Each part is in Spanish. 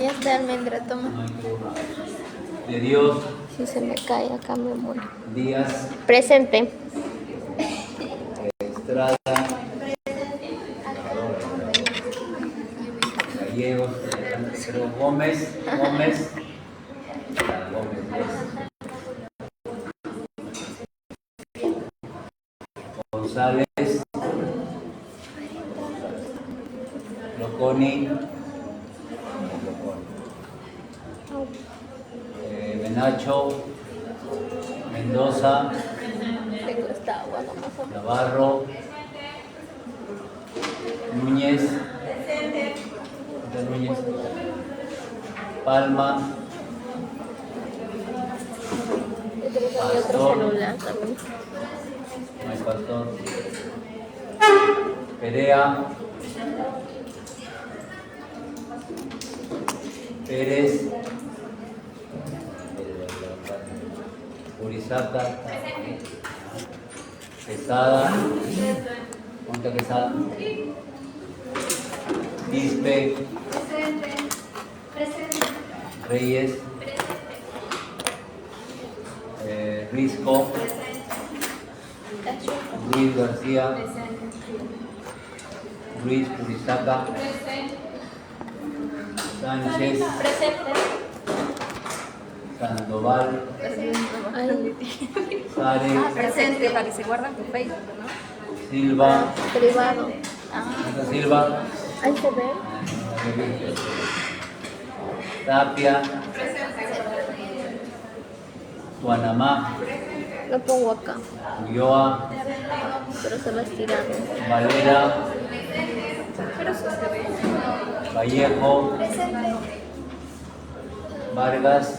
Ya está, almendra, toma. De Dios. Si se me cae acá me muero. Díaz. Presente. Estrada. Gallegos. Pero Gómez. González. Loconi. Menacho. Mendoza. Navarro. Núñez. Núñez. Palma. Pastor. No hay Pastor. Perea. Pérez. Urizaca. Quesada. Monta Quesada. Quispe. Reyes. Risco. Luis García. Luis Urizaca. Sánchez. Sandoval. Sárez. Presente, para que se guardan tu Facebook, ¿no? Silva. Privado. Silva. Ahí se ve. Tapia. Guanamá. Lo pongo acá, Ulloa. pero se va a estirar. Valera. Vallejo. Vargas.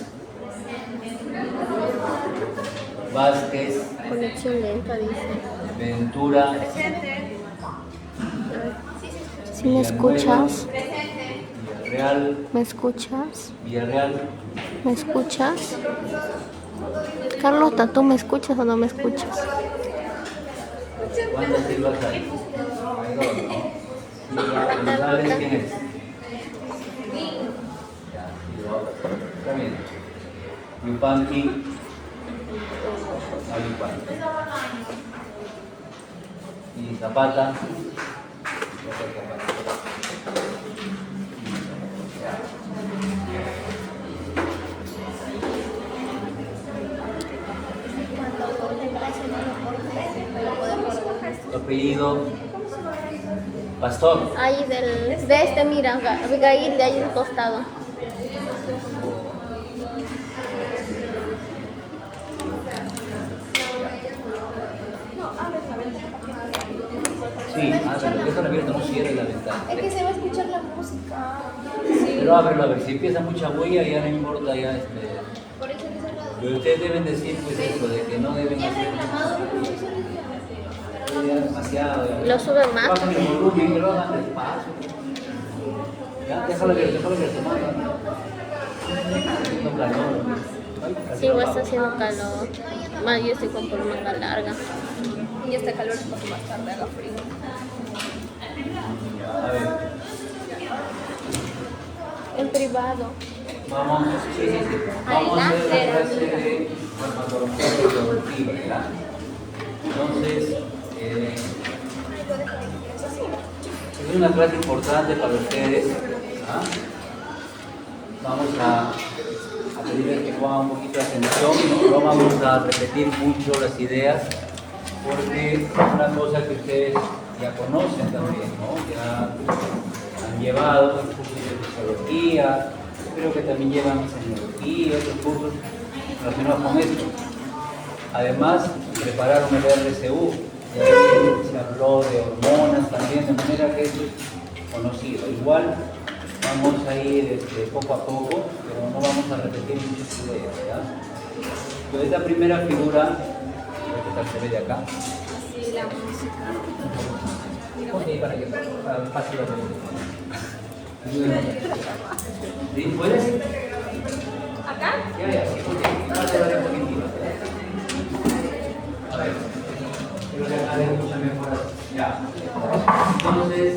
Vázquez. Conexión lenta, dice. Ventura. Si me escuchas, Villarreal. ¿me escuchas? Villarreal. ¿Me escuchas? Carlota, ¿tú me escuchas o no me escuchas? ¿Cuántas silvas hay? Hay dos, ¿no? Silva González, ¿quién es? Ya, Silva. Está bien. Yupanqui. Yupanqui. Y Zapata. Tu apellido. Pastor. Ahí de este, mira, Abigail, de ahí del costado. Sí, ábrelo, déjalo abierto, no cierre la ventana. Es que se va a escuchar la música. Pero ábrelo, a ver, si empieza mucha bulla ya no importa, ya Por eso Pero ustedes deben decir pues eso, de que no deben hacer ya demasiado. Ya. ¿Lo sube más? Bajan el volumen, pero hagan despacio. Ya, déjalo abierto, mano. Haciendo calor. Sí, va a estar haciendo calor. Más yo estoy con por manga larga. Y este calor es para que más tarde haga frío. A ver. En privado. Vamos, sí. Vamos a hacer la clase de farmacología reproductiva, ¿verdad? Entonces, es una clase importante para ustedes. ¿Ah? Vamos a pedirles que pongan un poquito de atención, no vamos a repetir mucho las ideas, porque es una cosa que ustedes ya conocen también, ¿no? Ya han llevado el curso de fisiología, creo que también llevan semiología, otros cursos relacionados con esto. Además, prepararon el RCU, y ahí se habló de hormonas también, de manera que eso es conocido. Igual vamos a ir poco a poco, pero no vamos a repetir muchas ideas, ¿ya? Entonces, esta primera figura, ¿qué tal se ve de acá? Sí, la música. Ponte ahí para que pase la pregunta. ¿Sí? ¿Puedes? ¿Acá? Ya, sí, ponte ahí. Pase la diapositiva. A ver, creo que acá hay mucha mejora. Ya. Entonces,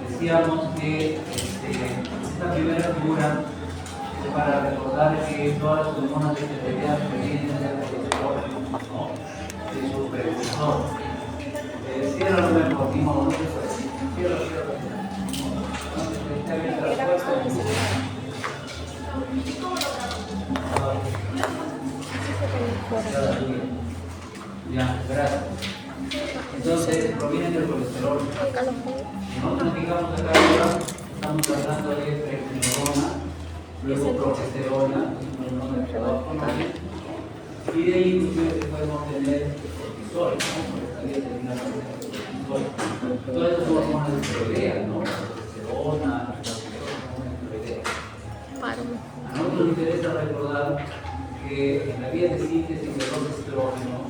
decíamos que esta primera figura para recordar que todas las hormonas de fertilidad provienen del colesterol, ¿no? De su precursor. Cierra lo mejor, ni modo, no se puede. Cierra. Está abierta la puerta. Ya, gracias. Entonces, provienen del colesterol. Si nosotros nos fijamos acá arriba, estamos hablando de pregnilona, luego progesterona, y de ahí podemos tener cortisol, ¿no? Todas esas son hormonas esteroideas, ¿no? Progesterona, a nosotros nos interesa recordar que en la vía de síntesis de los estrógenos,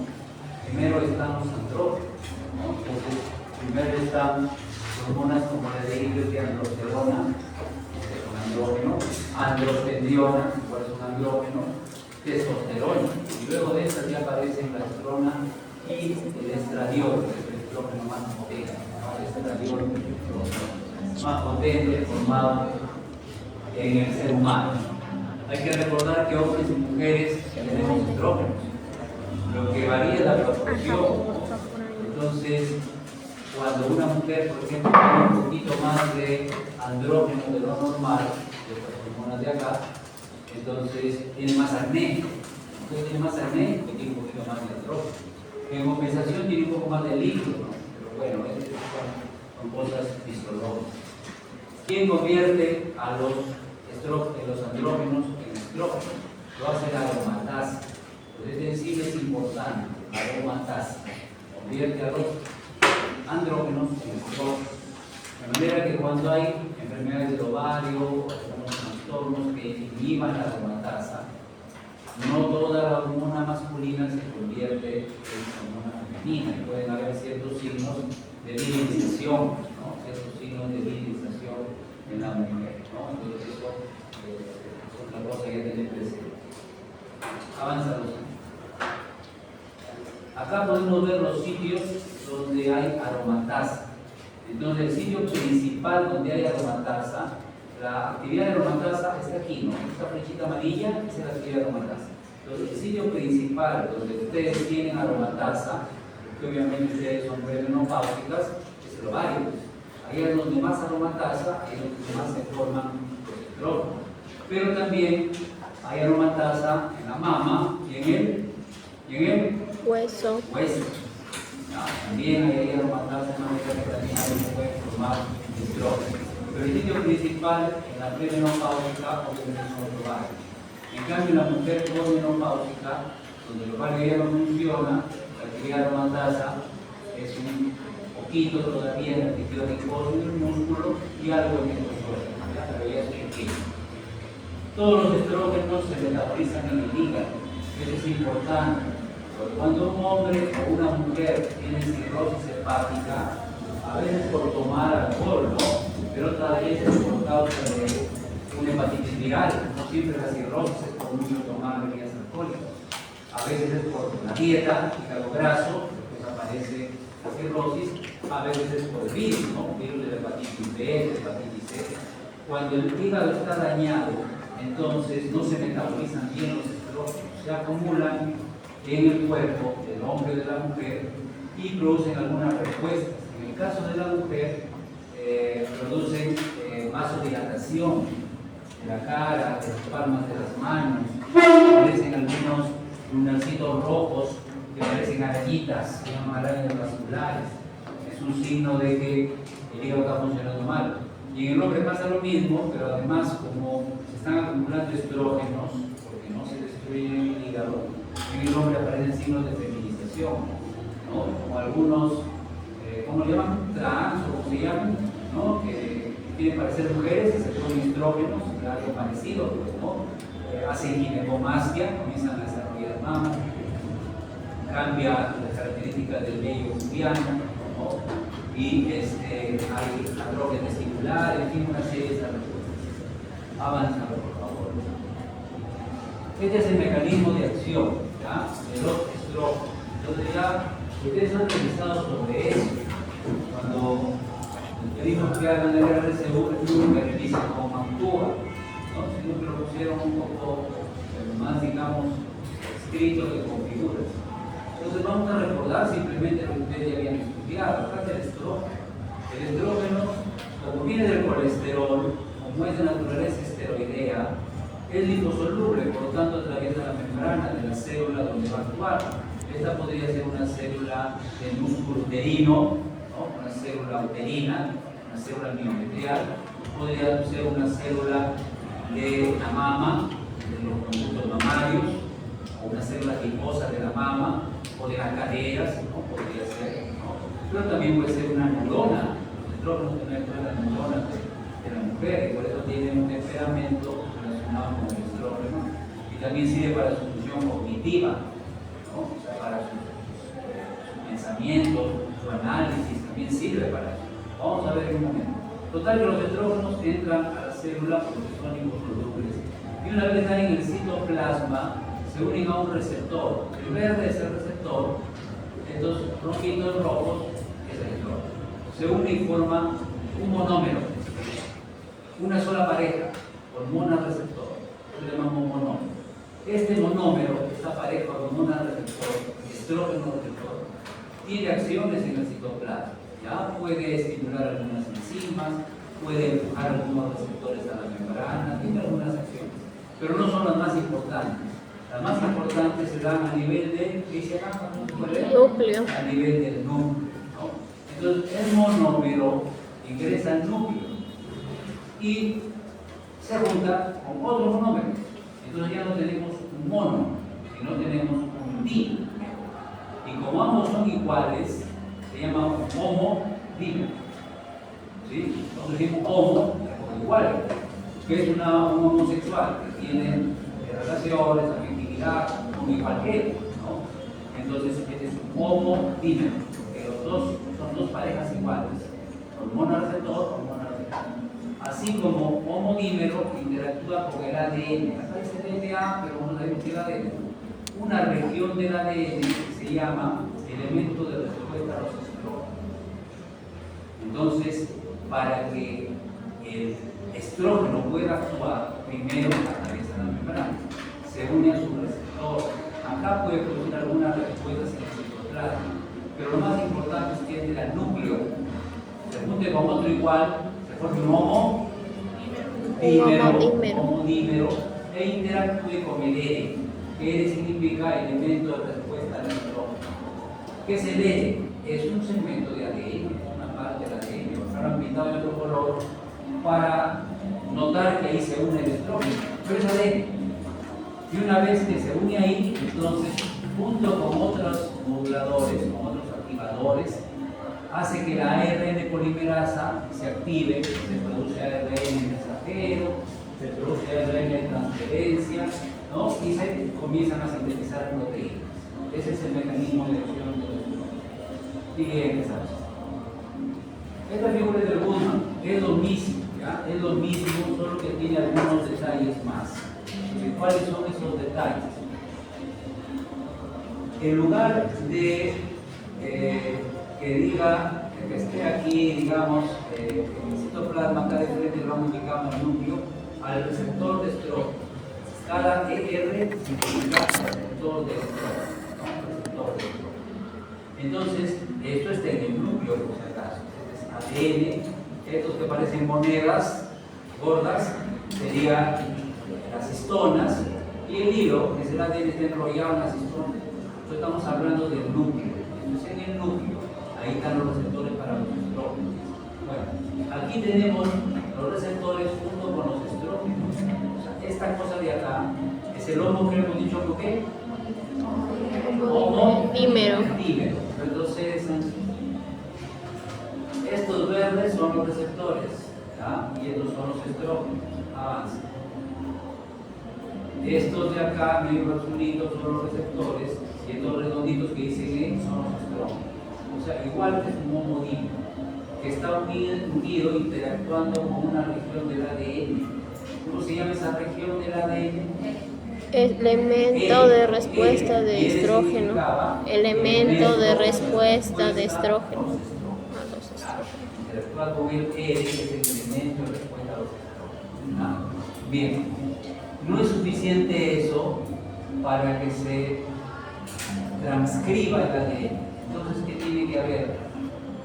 primero están los andrógenos, ¿no? Entonces, primero están hormonas como la de androsterona, que es un andrógeno, androstendiona, igual es un andrógeno, testosterona, y luego de estas ya aparecen la estrona y el estradiol, que es el estrógeno más potente, ¿no? El estradiol más potente formado en el ser humano. Hay que recordar que hombres y mujeres tenemos estrógenos, lo que varía es la proporción. Entonces, cuando una mujer, por ejemplo, tiene un poquito más de andrógeno de lo normal, de estas hormonas de acá, entonces tiene más acné. Entonces tiene más acné y tiene un poquito más de andrógeno. En compensación tiene un poco más de líquido, ¿no? Pero bueno, son cosas fisiológicas. ¿Quién convierte a los andrógenos en estrógenos? Lo hace la aromatasa. Entonces, este enzima es importante, la aromatasa. Convierte a los andrógenos en estrógenos. De manera que cuando hay enfermedades del ovario o algunos trastornos que inhiban la aromatasa, no toda la hormona masculina se convierte en hormona femenina. Pueden haber ciertos signos de virilización, ¿no? Ciertos signos de virilización en la mujer, ¿no? Entonces eso es otra cosa que hay que tener presente. Avanza los años. Acá podemos ver los sitios donde hay aromatasa. Entonces el sitio principal donde hay aromatasa, la actividad de aromatasa está aquí, ¿no? Esta flechita amarilla es la actividad de aromatasa. Entonces el sitio principal donde ustedes tienen aromatasa, que obviamente ustedes son premenopáusicas, es el ovario. Ahí es donde más aromatasa, es donde más se forman los estrógenos. Pero también hay aromatasa en la mama y en el hueso. También hay aromatasa en la manera que también se puede formar estrógenos. Pero el sitio principal en la premenopáusica obviamente son los ovarios. En cambio, la mujer posmenopáusica, donde el ovario ya no funciona, la actividad aromatasa es un poquito todavía en el tejido adiposo del músculo y algo en el estrógeno, pero ya es pequeño. Todos los estrógenos se metabolizan en el hígado. Eso es importante. Porque cuando un hombre o una mujer tiene cirrosis hepática, a veces por tomar alcohol, ¿no? Pero otras veces por causa de una hepatitis viral. No siempre la cirrosis es por mucho tomar bebidas alcohólicas. A veces es por la dieta, hígado graso, después aparece la cirrosis. A veces es por el virus, ¿no? Virus de la hepatitis B, de la hepatitis C. Cuando el hígado está dañado, entonces no se metabolizan bien los estrógenos, se acumulan en el cuerpo del hombre o de la mujer y producen algunas respuestas. En el caso de la mujer, producen vasodilatación de la cara, de las palmas de las manos, aparecen algunos lunarcitos rojos que parecen arañitas, se llaman arañas vasculares. Es un signo de que el hígado está funcionando mal. Y en el hombre pasa lo mismo, pero además como se están acumulando estrógenos, porque no se destruyen en el hígado, en el hombre aparecen signos de feminización, ¿no? Como algunos, ¿cómo le llaman? Trans, o como se llaman, ¿no? Que quieren parecer mujeres y se ponen estrógenos, algo parecido, pues, ¿no? Hacen ginecomastia, comienzan a desarrollar mamas, cambia las características del vello pubiano, ¿no? Y hay atrofia testicular, en fin, una serie de respuestas. Avanza, por favor. Este es el mecanismo de acción, ¿ya? De los estrógenos. Entonces ya ustedes han revisado sobre eso. Cuando pedimos que hagan el RCU, es lo que revisan cómo actúa, ¿no? Si no, pero pusieron un poco más, digamos, escrito que con figuras. Entonces vamos a recordar simplemente lo que ustedes ya habían estudiado. Acá está el estrógeno. El estrógeno, como viene del colesterol, como es de naturaleza esteroidea, es liposoluble, por lo tanto atraviesa la membrana de la célula donde va a actuar. Esta podría ser una célula de músculo uterino, ¿no? Una célula uterina, una célula miometrial, podría ser una célula de la mama, de los conductos mamarios, o una célula adiposa de la mama, o de las caderas, ¿no? Podría ser, ¿no? Pero también puede ser una neurona. Los estrógenos también son las neuronas de la mujer, y por eso tienen un temperamento relacionado con el estrógeno, y también sirve para su función cognitiva, ¿no? O sea, para su pensamiento, su análisis, también sirve para eso. Vamos a ver en un momento. Total que los estrógenos entran a la célula porque son liposolubles, y una vez están en el citoplasma, se unen a un receptor. El verde es el receptor, estos rojitos rojos es el estrógeno. Se une y forma un monómero, una sola pareja, hormona-receptor. Eso le llamamos monómero. Este monómero, esta pareja hormona-receptor, estrógeno-receptor, tiene acciones en el citoplasma. ¿Ya? Puede estimular algunas enzimas, puede empujar algunos receptores a la membrana, tiene algunas acciones, pero no son las más importantes. Las más importantes se dan a nivel de, ¿qué se llama? Núcleo. A nivel del núcleo, ¿no? Entonces, el monómero ingresa al núcleo y se junta con otro monómero. Entonces ya no tenemos un mono, sino tenemos un dímero. Y como ambos son iguales, se llama homodímero. ¿Sí? Nosotros decimos homo, como igual, que es un homosexual que tiene relaciones, afectividad, como igual que él, ¿no? Entonces, este es un homodímero, que los dos son dos parejas iguales, hormona-receptor, hormona-receptor. Así como homodímero interactúa con el ADN. Acá dice DNA, pero vamos a ver el ADN. Una región del ADN que se llama elemento de respuesta a los estrógenos. Entonces, para que el estrógeno pueda actuar, primero atraviesa la membrana, se une a su receptor. Acá puede producir algunas respuestas en el citoplasma, pero lo más importante es que es del núcleo. Se junte con otro igual, se forma un homodímero e interactúe con el ERE. ERE significa elemento de respuesta al estrógeno. ¿Qué es el ERE? Es un segmento de ADN, una parte del ADN, ahora pintado de otro color, para notar que ahí se une el estrógeno, pero es ADN. Y una vez que se une ahí, entonces, junto con otros moduladores, con otros activadores, hace que la ARN polimerasa se active, se produce ARN mensajero, se produce ARN de transferencia, ¿no? Y se comienzan a sintetizar proteínas. Ese es el mecanismo de acción de los estrógenos. Bien, esta figura es del Goodman, es lo mismo, ¿ya? Es lo mismo, solo que tiene algunos detalles más. ¿Cuáles son esos detalles? En lugar de que diga que esté aquí, digamos, en el citoplasma, acá de frente lo vamos a ubicar al núcleo, al receptor de estrógeno. Cada ER significa receptor de estrógeno. Entonces, esto está en el núcleo, por si acaso. Este es ADN, estos que parecen monedas gordas, serían las histonas, y el hilo, que es el ADN, está enrollado en las histonas. Entonces estamos hablando del núcleo. Entonces en el núcleo, ahí están los receptores para los estrógenos. Bueno, aquí tenemos los receptores junto con los estrógenos. O sea, esta cosa de acá es el homo que hemos dicho, ¿por qué? Homodímero. Entonces, estos verdes son los receptores, ¿ya? Y estos son los estrógenos. Avanza. Estos de acá, medio azulitos, son los receptores, y estos redonditos que dicen E son los estrógenos. O sea, igual que es un homodímero, que está unido, interactuando con una región del ADN. ¿Cómo se llama esa región del ADN? Elemento de respuesta de estrógeno. Elemento de respuesta de estrógeno. Interactúa con el ER, que es el elemento de respuesta a los estrógenos. Bien. no es suficiente eso para que se transcriba el ADN. Entonces, ¿qué tiene que haber?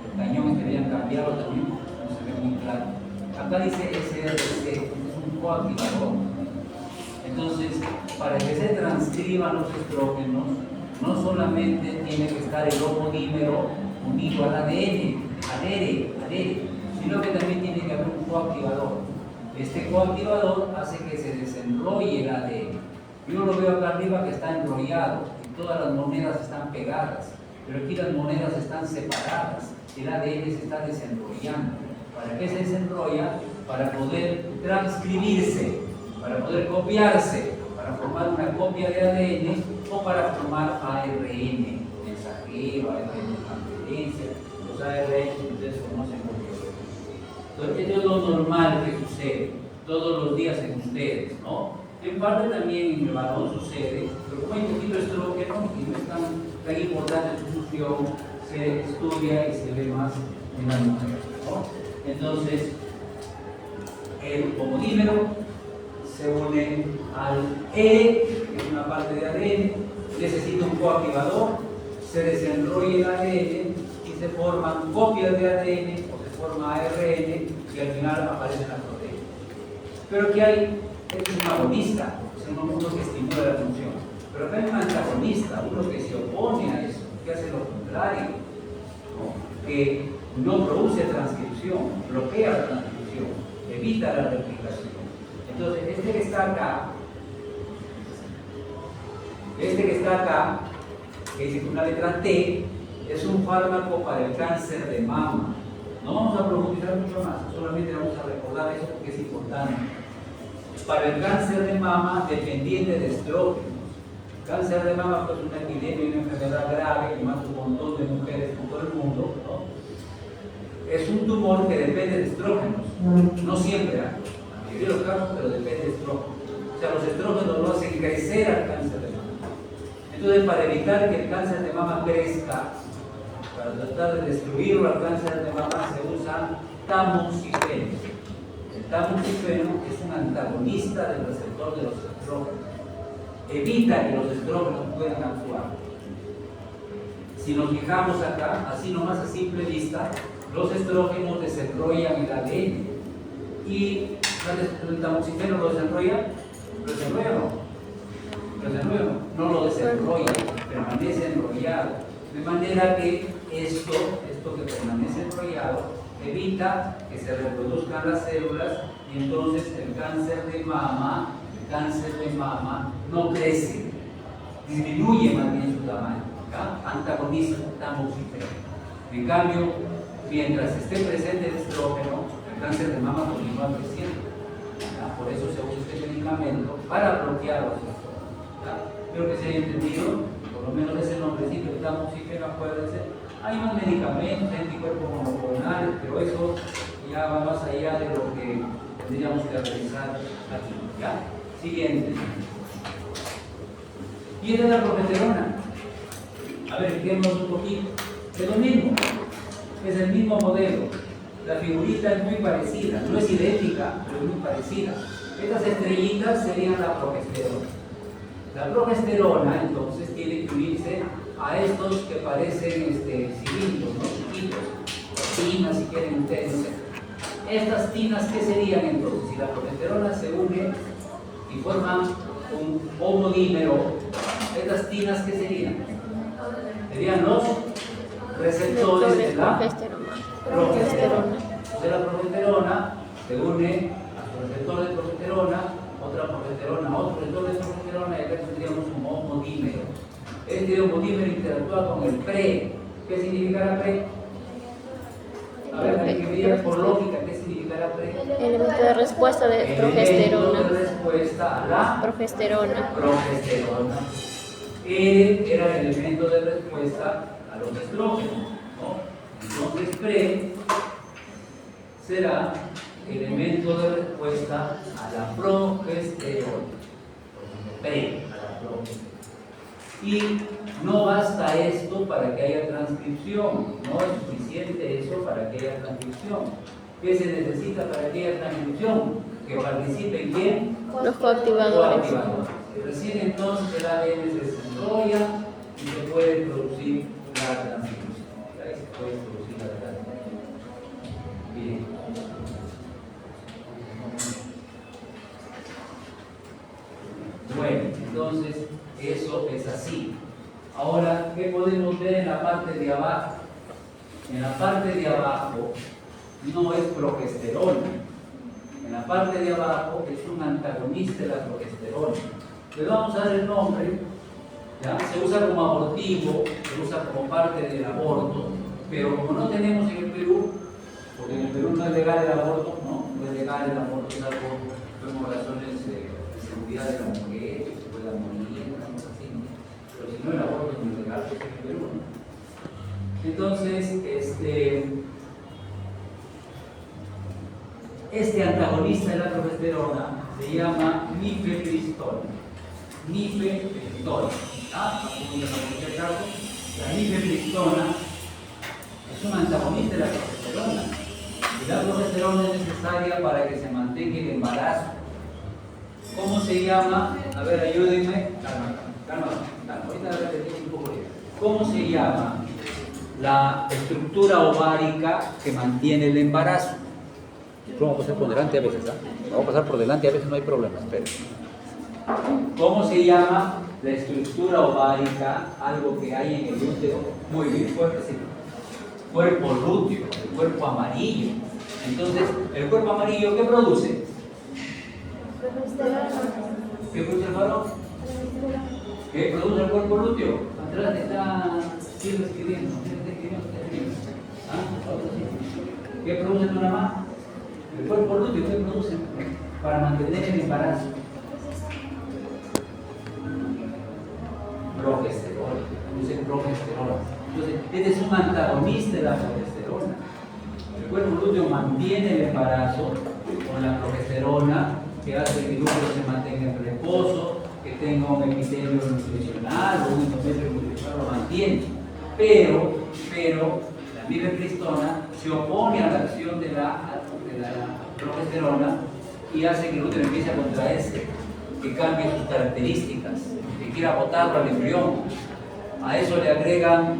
El cañón que habían cambiado también, no se ve muy claro. Acá dice SRC, es un coactivador. Entonces, para que se transcriban los estrógenos, no solamente tiene que estar el homodímero unido al ADN, sino que también tiene que haber un coactivador. Este coactivador hace que se desenrolle el ADN. Yo lo veo acá arriba que está enrollado y todas las monedas están pegadas, pero aquí las monedas están separadas, el ADN se está desenrollando. ¿Para qué se desenrolla? Para poder transcribirse, para poder copiarse, para formar una copia de ADN o para formar ARN, mensajero, ARN de transferencia. Los ARN ustedes conocen por qué. Entonces, esto es lo normal que sucede todos los días en ustedes, ¿no? En parte también en el varón sucede, pero como hay un poquito de estrógeno y no es tan importante su función, se estudia y se ve más en la mujer, ¿no? Entonces, el homodímero se une al E, que es una parte de ADN, necesita un coactivador, se desenrolla el ADN y se forman copias de ADN o se forma ARN y al final aparece la proteína. Pero ¿qué hay? Es un agonista, es uno que estimula la función. Pero acá hay un antagonista, uno que se opone a eso, que hace lo contrario, ¿no? Que no produce transcripción, bloquea la transcripción, evita la replicación. Entonces, este que está acá, que dice con una letra T, es un fármaco para el cáncer de mama. No vamos a profundizar mucho más, solamente vamos a recordar eso porque es importante. Para el cáncer de mama dependiente de estrógenos. Cáncer de mama pues, es una epidemia y una enfermedad grave que mata un montón de mujeres en todo el mundo, ¿no? Es un tumor que depende de estrógenos, no siempre, en la mayoría de los casos, pero depende de estrógenos. O sea, los estrógenos lo hacen crecer al cáncer de mama. Entonces, para evitar que el cáncer de mama crezca, para tratar de destruirlo al cáncer de mama, se usa tamoxifeno. El tamoxifeno es un antagonista del receptor de los estrógenos. Evita que los estrógenos puedan actuar. Si nos fijamos acá, así nomás a simple vista, los estrógenos desarrollan el ADN. ¿Y el tamoxifeno lo desarrolla? ¿Lo desarrolla o no? ¿Lo desarrolla o no? No lo desarrolla, permanece enrollado. De manera que esto que permanece enrollado evita que se reproduzcan las células y entonces el cáncer de mama no crece, disminuye más bien su tamaño, ¿ya? Antagonista, tamoxifeno. En cambio, mientras esté presente el estrógeno, el cáncer de mama continúa creciendo, ¿ya? Por eso se usa este medicamento para bloquear los estrógenos, ¿ya? Creo que se haya entendido, por lo menos ese nombrecito de tamoxifeno, acuérdense. Hay más medicamentos, anticuerpos monoclonales, pero eso ya va más allá de lo que tendríamos que realizar aquí, ¿ya? Siguiente. Y esta es la progesterona. A ver, fijémonos un poquito. Es lo mismo, es el mismo modelo. La figurita es muy parecida, no es idéntica, pero es muy parecida. Estas estrellitas serían la progesterona. La progesterona, entonces, tiene que unirse a estos que parecen cilindros, ¿no? Chiquitos, tinas, si quieren ustedes. Estas tinas, ¿qué serían entonces? Si la progesterona se une y forman un homodímero, estas tinas, ¿qué serían? Serían los receptores de la progesterona. De la progesterona se une a su receptor de progesterona, otra progesterona, otro receptor de progesterona, y acá tendríamos un homodímero. Este homodímero interactúa con el pre. ¿Qué significará pre? A ver, hay que ver por lógica, ¿qué significará pre? Elemento de respuesta de progesterona. Elemento de respuesta a la progesterona. Era el elemento de respuesta a los estrógenos, ¿no? Entonces, pre será elemento de respuesta a la progesterona. Pre a la progesterona. Y no basta esto para que haya transcripción, no es suficiente eso para que haya transcripción. ¿Qué se necesita para que haya transcripción? que participen quién? Los coactivadores. Coactivadores. Recién entonces el ADN se desarrolla y se puede producir la transcripción. Ahí se puede producir la transcripción. Bien. Bueno, entonces eso es así. Ahora, ¿qué podemos ver en la parte de abajo? En la parte de abajo no es progesterona. En la parte de abajo es un antagonista de la progesterona. Le vamos a dar el nombre, ¿ya? Se usa como abortivo, se usa como parte del aborto, pero como no tenemos en el Perú, porque en el Perú no es legal el aborto, no es legal el aborto, es algo por razones de seguridad de la mujer, que se pueda morir, cosas así, ¿no? Pero si no, el aborto es muy legal en el Perú, ¿no? Entonces, este antagonista de la progesterona se llama mifepristona. Mifepristona. ¿Ah? La mifepristona es un antagonista de la progesterona. Y la progesterona es necesaria para que se mantenga el embarazo. ¿Cómo se llama? A ver, ayúdenme. Calma. Ahorita repetimos un poco. ¿Cómo se llama la estructura ovárica que mantiene el embarazo? Vamos a pasar por delante a veces, ¿ah? Vamos a pasar por delante, a veces no hay problema, espera. ¿Cómo se llama la estructura ovárica? Algo que hay en el útero. Muy bien, fuerte, sí. Cuerpo lúteo, el cuerpo amarillo. Entonces, ¿el cuerpo amarillo qué produce? ¿Qué produce el varón? ¿Qué produce el cuerpo lúteo? Atrás está escribiendo. ¿Ah? ¿Qué produce tu mamá? El cuerpo lúteo, ¿qué produce? Para mantener el embarazo. Progesterona. Produce progesterona. Entonces, este es un antagonista de la progesterona. El cuerpo lúteo mantiene el embarazo con la progesterona, que hace que el útero se mantenga en reposo, que tenga un epitelio nutricional o un endometrio nutricional, lo mantiene. Pero la mifepristona se opone a la acción de la progesterona y hace que el útero empiece a contraerse, que cambie sus características, que quiera botarlo al embrión. A eso le agregan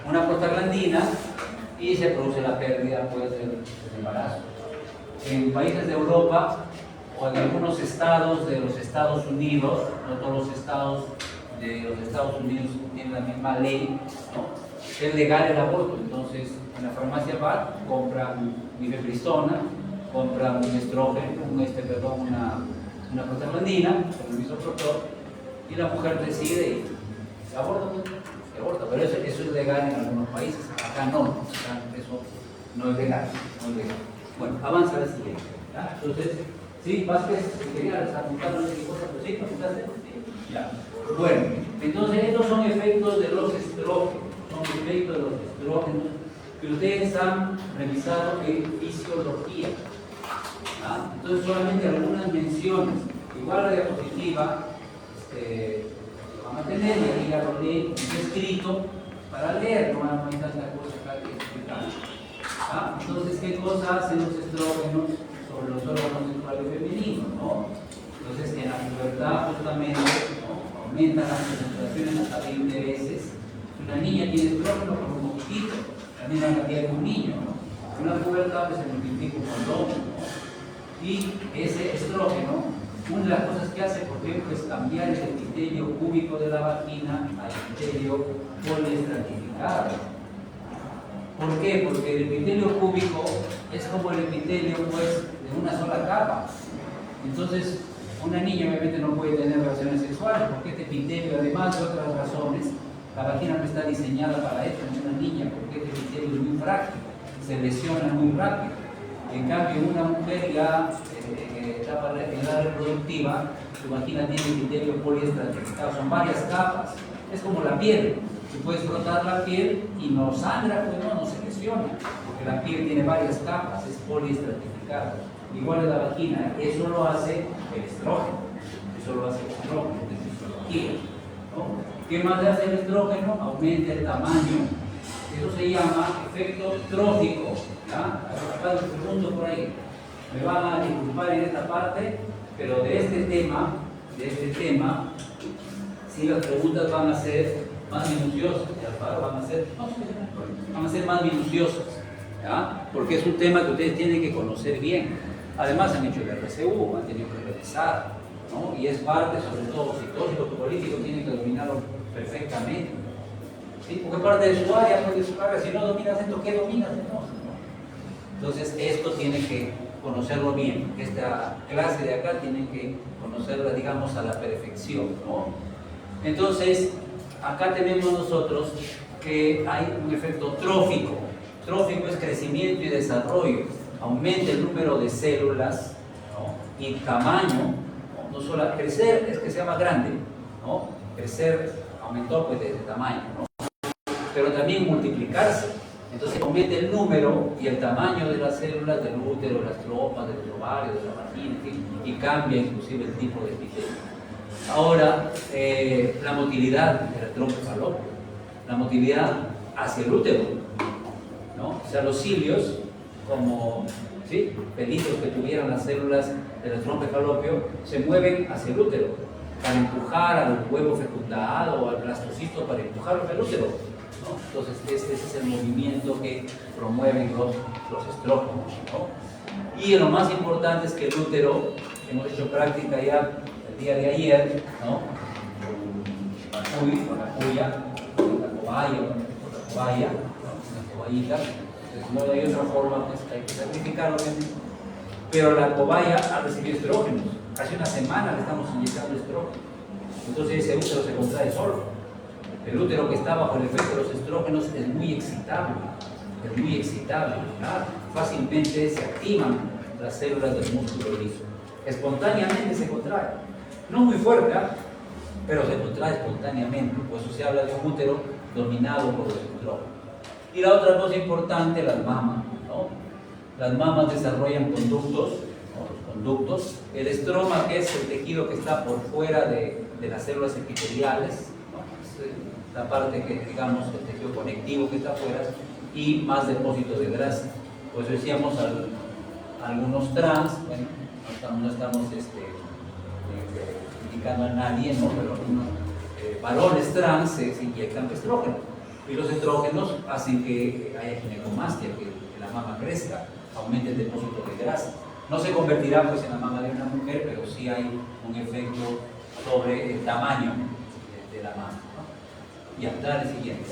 una prostaglandina y se produce la pérdida pues, del embarazo. En países de Europa o en algunos estados de los Estados Unidos, no todos los estados de los Estados Unidos tienen la misma ley, ¿no? Es legal el aborto, entonces en la farmacia va, compra mifepristona, compra un estrógeno, una prostaglandina, con el misoprostol, y la mujer decide y se aborta, pero eso es legal en algunos países, acá no, acá eso no es legal, Bueno, avanza a la siguiente, ¿ya? Entonces, ¿sí? Vázquez, querías apuntar no sé qué cosa, pues sí, apuntaste, sí, ya. Bueno, entonces estos son efectos de los estrógenos, que ustedes han revisado en fisiología. ¿Ah? Entonces solamente algunas menciones, igual la diapositiva, vamos a tener, y aquí ya lo leí escrito para leer, no hay tanta cosa acá que explicar. ¿Ah? Entonces, ¿qué cosa hacen los estrógenos sobre los órganos sexuales femeninos? ¿No? Entonces, en la pubertad justamente, ¿no? Aumentan las concentraciones hasta 20 veces. Una niña tiene estrógeno por un poquitito, la misma cantidad que un niño, ¿no? Una pubertad pues, se multiplica un montón, ¿no? Y ese estrógeno, una de las cosas que hace, por ejemplo, es cambiar el epitelio cúbico de la vagina al epitelio poliestratificado. ¿Por qué? Porque el epitelio cúbico es como el epitelio pues, de una sola capa. Entonces, una niña obviamente no puede tener relaciones sexuales porque este epitelio, además de otras razones, la vagina no está diseñada para esto en una niña porque este epitelio es muy frágil, se lesiona muy rápido. En cambio, una mujer ya en etapa de edad reproductiva, su vagina tiene epitelio poliestratificado, son varias capas, es como la piel. Tú puedes frotar la piel y no sangra, pues no se lesiona, porque la piel tiene varias capas, es poliestratificada. Igual es la vagina, eso lo hace el estrógeno, de fisiología, ¿no? ¿Qué más hace el estrógeno? Aumenta el tamaño. Eso se llama efecto trófico. ¿Ya? Acá les pregunto por ahí, me van a disculpar en esta parte, pero de este tema, sí las preguntas van a ser más minuciosas, ¿ya? Van a ser más minuciosas, ¿ya? Porque es un tema que ustedes tienen que conocer bien. Además han hecho el RCU, han tenido que revisar, ¿no? Y es parte, sobre todo, si todos los políticos tienen que dominarlo perfectamente, ¿sí? Porque es parte de su área, no de su carga. Si no dominas esto, ¿qué dominas entonces? Entonces, esto tiene que conocerlo bien. Esta clase de acá tienen que conocerla, digamos, a la perfección, ¿no? Entonces, acá tenemos nosotros que hay un efecto trófico. Trófico es crecimiento y desarrollo. Aumenta el número de células, ¿no? Y tamaño, ¿no? No solo crecer es que sea más grande, ¿no? Crecer aumentó pues de tamaño, ¿no? Pero también multiplicarse. Entonces aumenta el número y el tamaño de las células del útero, de las trompas, de los ovarios, de la vagina, en fin, y cambia inclusive el tipo de epitelio. Ahora, la motilidad de la trompa falópica, la motilidad hacia el útero, ¿no? O sea, los cilios, como ¿sí? Pelitos que tuvieran las células de la trompa falopio, se mueven hacia el útero para empujar al huevo fecundado o al blastocito para empujarlo hacia el útero, ¿no? Entonces, este es el movimiento que promueven los estrógenos, ¿no? Y lo más importante es que el útero, hemos hecho práctica ya el día de ayer, ¿no? Con la puya, con la cobaya, ¿no? Una cobayita. No hay otra forma, pues hay que sacrificarlo, pero la cobaya ha recibido estrógenos. Hace una semana le estamos inyectando estrógenos. Entonces ese útero se contrae solo. El útero que está bajo el efecto de los estrógenos es muy excitable. ¿Verdad? Fácilmente se activan las células del músculo liso. Espontáneamente se contrae. No muy fuerte, ¿eh? Pero se contrae espontáneamente. Por eso se habla de un útero dominado por los estrógenos. Y la otra cosa importante, las mamas, ¿no? Las mamas desarrollan conductos, ¿no? Los conductos. El estroma, que es el tejido que está por fuera de las células epiteliales, ¿no? Es la parte que, digamos, el tejido conectivo que está afuera, y más depósito de grasa. Pues decíamos algunos trans, bueno, no estamos indicando a nadie, ¿no? Pero algunos varones trans se inyectan estrógeno. Y los estrógenos hacen que haya ginecomastia, que la mama crezca, aumente el depósito de grasa. No se convertirá pues en la mama de una mujer, pero sí hay un efecto sobre el tamaño de la mama, ¿no? Y hasta el siguiente.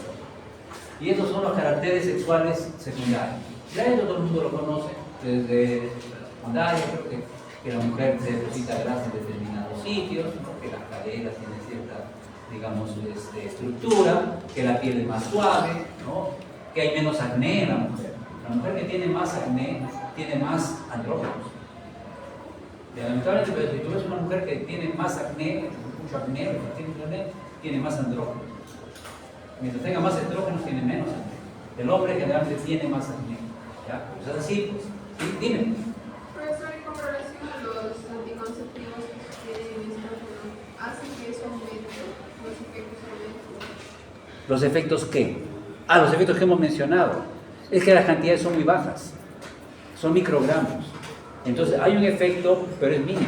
Y estos son los caracteres sexuales secundarios. Ya esto todo el mundo lo conoce, desde la secundaria, creo que la mujer se deposita grasa en determinados sitios, ¿no? Que las caderas tienen cierta, digamos, estructura, que la piel es más suave, ¿no? Que hay menos acné en la mujer. La mujer que tiene más acné tiene más andrógenos. Lamentablemente, pero si tú ves una mujer que tiene más acné, mucho acné, tiene más andrógenos. Mientras tenga más estrógenos, tiene menos acné. El hombre generalmente tiene más acné. ¿Ya? Pues es así, pues. ¿Sí? Dime. Profesor, y con relación a los anticonceptivos que tienen estrógeno, ¿hacen que eso aumente los efectos aumentan? ¿Los efectos qué? Ah, los efectos que hemos mencionado. Es que las cantidades son muy bajas. Son microgramos. Entonces, hay un efecto, pero es mínimo.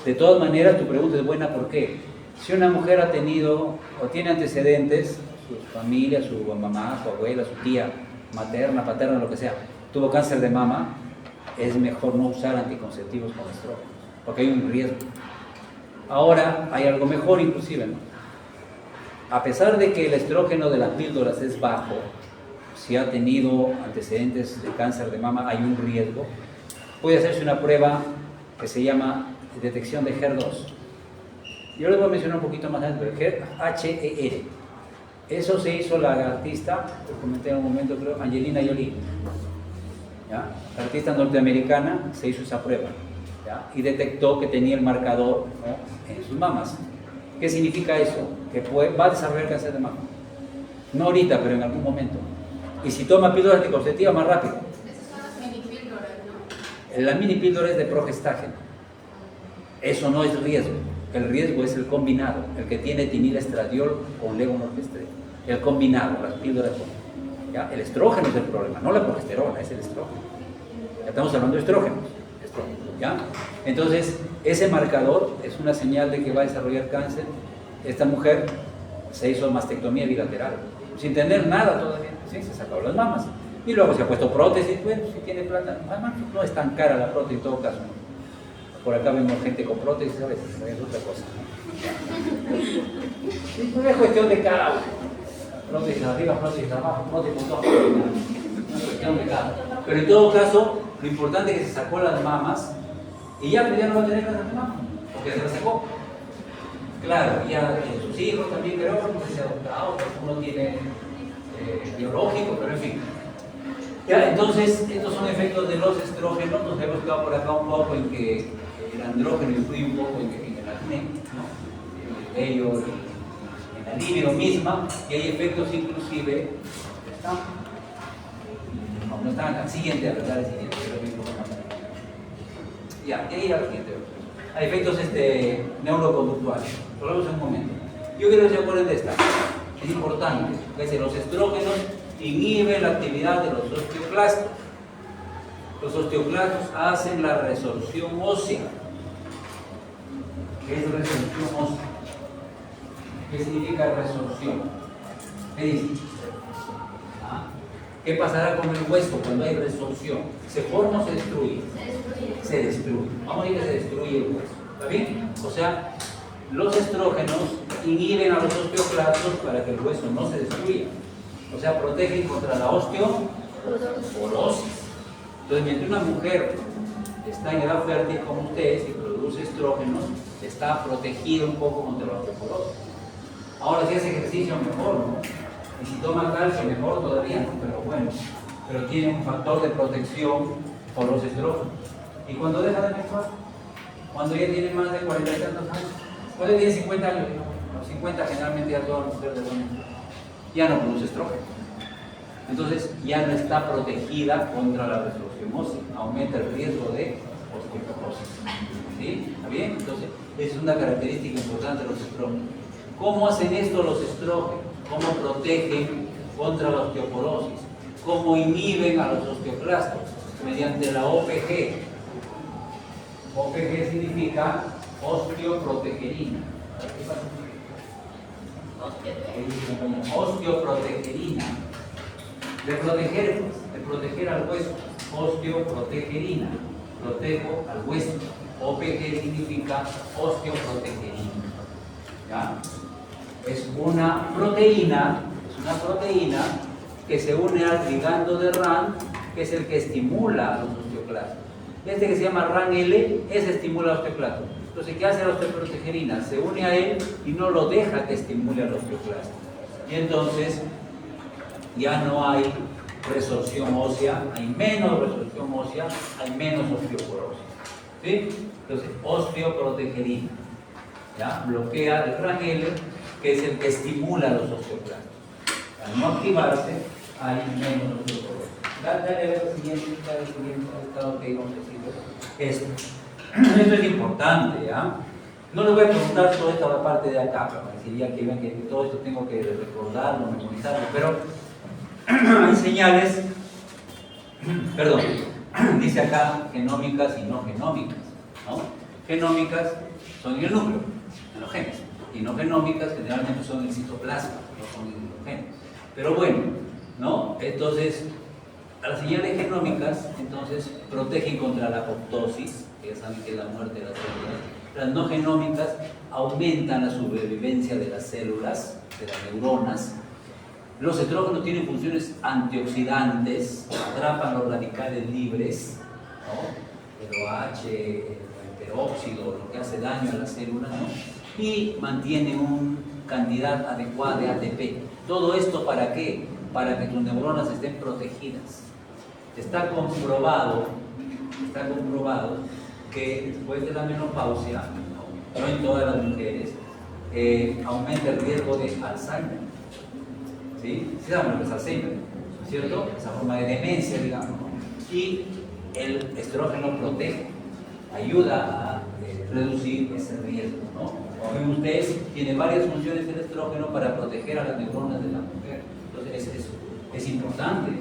De todas maneras, tu pregunta es buena, ¿por qué? Si una mujer ha tenido o tiene antecedentes, su familia, su mamá, su abuela, su tía, materna, paterna, lo que sea, tuvo cáncer de mama, es mejor no usar anticonceptivos con estrógenos, porque hay un riesgo. Ahora, hay algo mejor inclusive, ¿no? A pesar de que el estrógeno de las píldoras es bajo, si ha tenido antecedentes de cáncer de mama, hay un riesgo. Puede hacerse una prueba que se llama detección de HER2. Yo les voy a mencionar un poquito más adelante, HER. Eso se hizo la artista, lo comenté en un momento, creo, Angelina Jolie. ¿Ya? La artista norteamericana se hizo esa prueba, ¿ya? Y detectó que tenía el marcador, ¿no?, en sus mamas. ¿Qué significa eso? Que va a desarrollar cáncer de mama. No ahorita, pero en algún momento. Y si toma píldoras anticonceptivas, más rápido. Esas son las mini píldoras, ¿no? La mini píldora es de progestágeno. Eso no es riesgo. El riesgo es el combinado, el que tiene etinilestradiol con levonorgestrel. El combinado, las píldoras con. ¿Ya? El estrógeno es el problema, no la progesterona, es el estrógeno. Ya estamos hablando de estrógenos. ¿Ya? Entonces, ese marcador es una señal de que va a desarrollar cáncer. Esta mujer se hizo mastectomía bilateral, sin tener nada todavía, ¿sí? Se sacó las mamas. Y luego se ha puesto prótesis. Bueno, si tiene plata, además no es tan cara la prótesis en todo caso. Por acá vemos gente con prótesis, ¿sabes? Es otra cosa. Sí, no es cuestión de cada uno. Prótesis arriba, prótesis abajo, prótesis por todo. No es cuestión de cada uno. Pero en todo caso, lo importante es que se sacó las mamas y ya, pues ya no va a tener las mamas, porque se las sacó. Claro, ya sus hijos también creo que se ha adoptado, uno tiene biológico, pero en fin. Ya, entonces, estos son efectos de los estrógenos. Nos hemos quedado por acá un poco en que el andrógeno influye un poco en el acné, ¿no? En el vello, en la libido misma, y hay efectos inclusive, no están acá, siguiente, a verdad, el siguiente, pero mismo ya, y ahí al siguiente. Hay efectos neuroconductuales. Volvemos en un momento. Yo quiero que se acuerden de esta. Es importante. Los estrógenos inhiben la actividad de los osteoclastos. Los osteoclastos hacen la resorción ósea. ¿Qué es resorción ósea? ¿Qué significa resorción? ¿Qué dice? ¿Qué pasará con el hueso cuando hay resorción? ¿Se forma o se destruye? Se destruye. Vamos a decir que se destruye el hueso. ¿Está bien? O sea, los estrógenos inhiben a los osteoclastos para que el hueso no se destruya. O sea, protegen contra la osteoporosis. Entonces, mientras una mujer está en edad fértil como usted, si produce estrógenos, está protegida un poco contra la osteoporosis. Ahora, si hace ejercicio, mejor, ¿no? Y si toma calcio, mejor todavía, ¿no? Pero bueno, pero tiene un factor de protección por los estrógenos. ¿Y cuando deja de menstruar? Cuando ya tiene más de 40 y tantos años. Cuando tiene 50 años, ¿no? Los 50 generalmente ya toda mujer de menstruar. Ya no produce estrógeno. Entonces ya no está protegida contra la resorción ósea. Aumenta el riesgo de osteoporosis. ¿Sí? ¿Está bien? Entonces, esa es una característica importante de los estrógenos. ¿Cómo hacen esto los estrógenos? ¿Cómo protegen contra la osteoporosis? ¿Cómo inhiben a los osteoclastos? Mediante la OPG. OPG significa osteoprotegerina. Osteoprotegerina. De proteger al hueso. Osteoprotegerina. Protejo al hueso. OPG significa osteoprotegerina. ¿Ya? Es una proteína que se une al ligando de RAN, que es el que estimula a los osteoclastos. Este que se llama RAN-L, ese estimula a los osteoclastos. Entonces, ¿qué hace la osteoprotegerina? Se une a él y no lo deja que estimule a los osteoclastos. Y entonces, ya no hay resorción ósea, hay menos resorción ósea, hay menos osteoporosis. ¿Sí? Entonces, osteoprotegerina. ¿Ya? Bloquea el RAN-L, que es el que estimula a los osteoclastos. Al no activarse, hay menos osteoporosis. Dale a ver el siguiente, estado que íbamos a decir. Esto es importante, ¿ya? No les voy a preguntar toda esta parte de acá, para decir ya que ven que todo esto tengo que recordarlo, memorizarlo, pero hay señales, perdón, dice acá genómicas y no genómicas, ¿no? Genómicas son en el núcleo, en los genes, y no genómicas generalmente son en el citoplasma, no son en los genes. Pero bueno, ¿no? Entonces, a las señales genómicas, entonces, protegen contra la apoptosis, que ya saben que es la muerte de las células. Las no genómicas aumentan la sobrevivencia de las células, de las neuronas. Los estrógenos tienen funciones antioxidantes, atrapan los radicales libres, ¿no? El OH, el peróxido, lo que hace daño a las células, ¿no? Y mantienen una cantidad adecuada de ATP. ¿Todo esto para qué? Para que tus neuronas estén protegidas. Está comprobado que después de la menopausia, no en todas las mujeres, aumenta el riesgo de Alzheimer. ¿Sí? ¿Sí saben lo que es Alzheimer? ¿Cierto? Esa forma de demencia, digamos. Y el estrógeno protege, ayuda a reducir ese riesgo, ¿no? Como ven ustedes, tiene varias funciones el estrógeno para proteger a las neuronas de la mujer. Entonces, es importante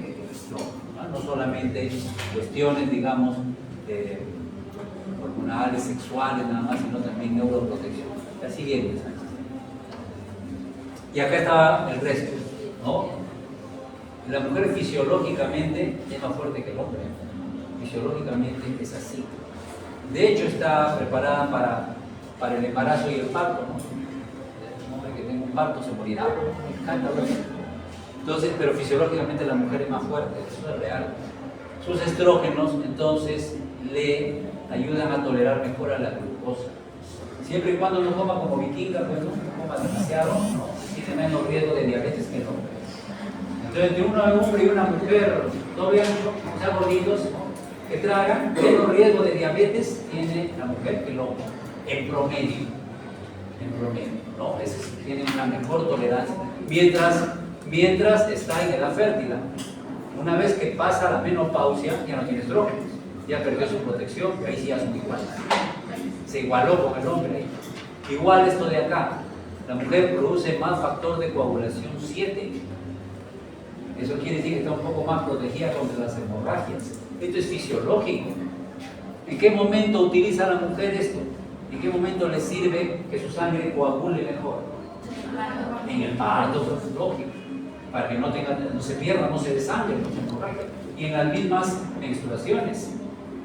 no solamente cuestiones, digamos, hormonales, sexuales, nada más, sino también neuroprotección. La siguiente, Sánchez. Y acá está el resto, ¿no? La mujer fisiológicamente es más fuerte que el hombre. Fisiológicamente es así. De hecho, está preparada para el embarazo y el parto, ¿no? Un hombre que tenga un parto se morirá. Entonces, pero fisiológicamente la mujer es más fuerte, eso es real. Sus estrógenos, entonces, le ayudan a tolerar mejor a la glucosa. Siempre y cuando no coma como vikinga, pues no coma demasiado, ¿no? Tiene menos riesgo de diabetes que el hombre. Entonces, entre un hombre y una mujer doble ancho, o sea, gorditos, que tragan, menos riesgo de diabetes tiene la mujer que el hombre, en promedio, ¿no? Tiene una mejor tolerancia, mientras está en edad fértil. Una vez que pasa la menopausia, ya no tiene estrógenos, ya perdió su protección, ahí sí ya son iguales. Se igualó con el hombre. Igual esto de acá, la mujer produce más factor de coagulación 7. Eso quiere decir que está un poco más protegida contra las hemorragias. Esto es fisiológico. ¿En qué momento utiliza la mujer esto? ¿En qué momento le sirve que su sangre coagule mejor? En el parto, eso es lógico. Para que no se pierda, no se desangre, no se hemorragia. Y en las mismas menstruaciones,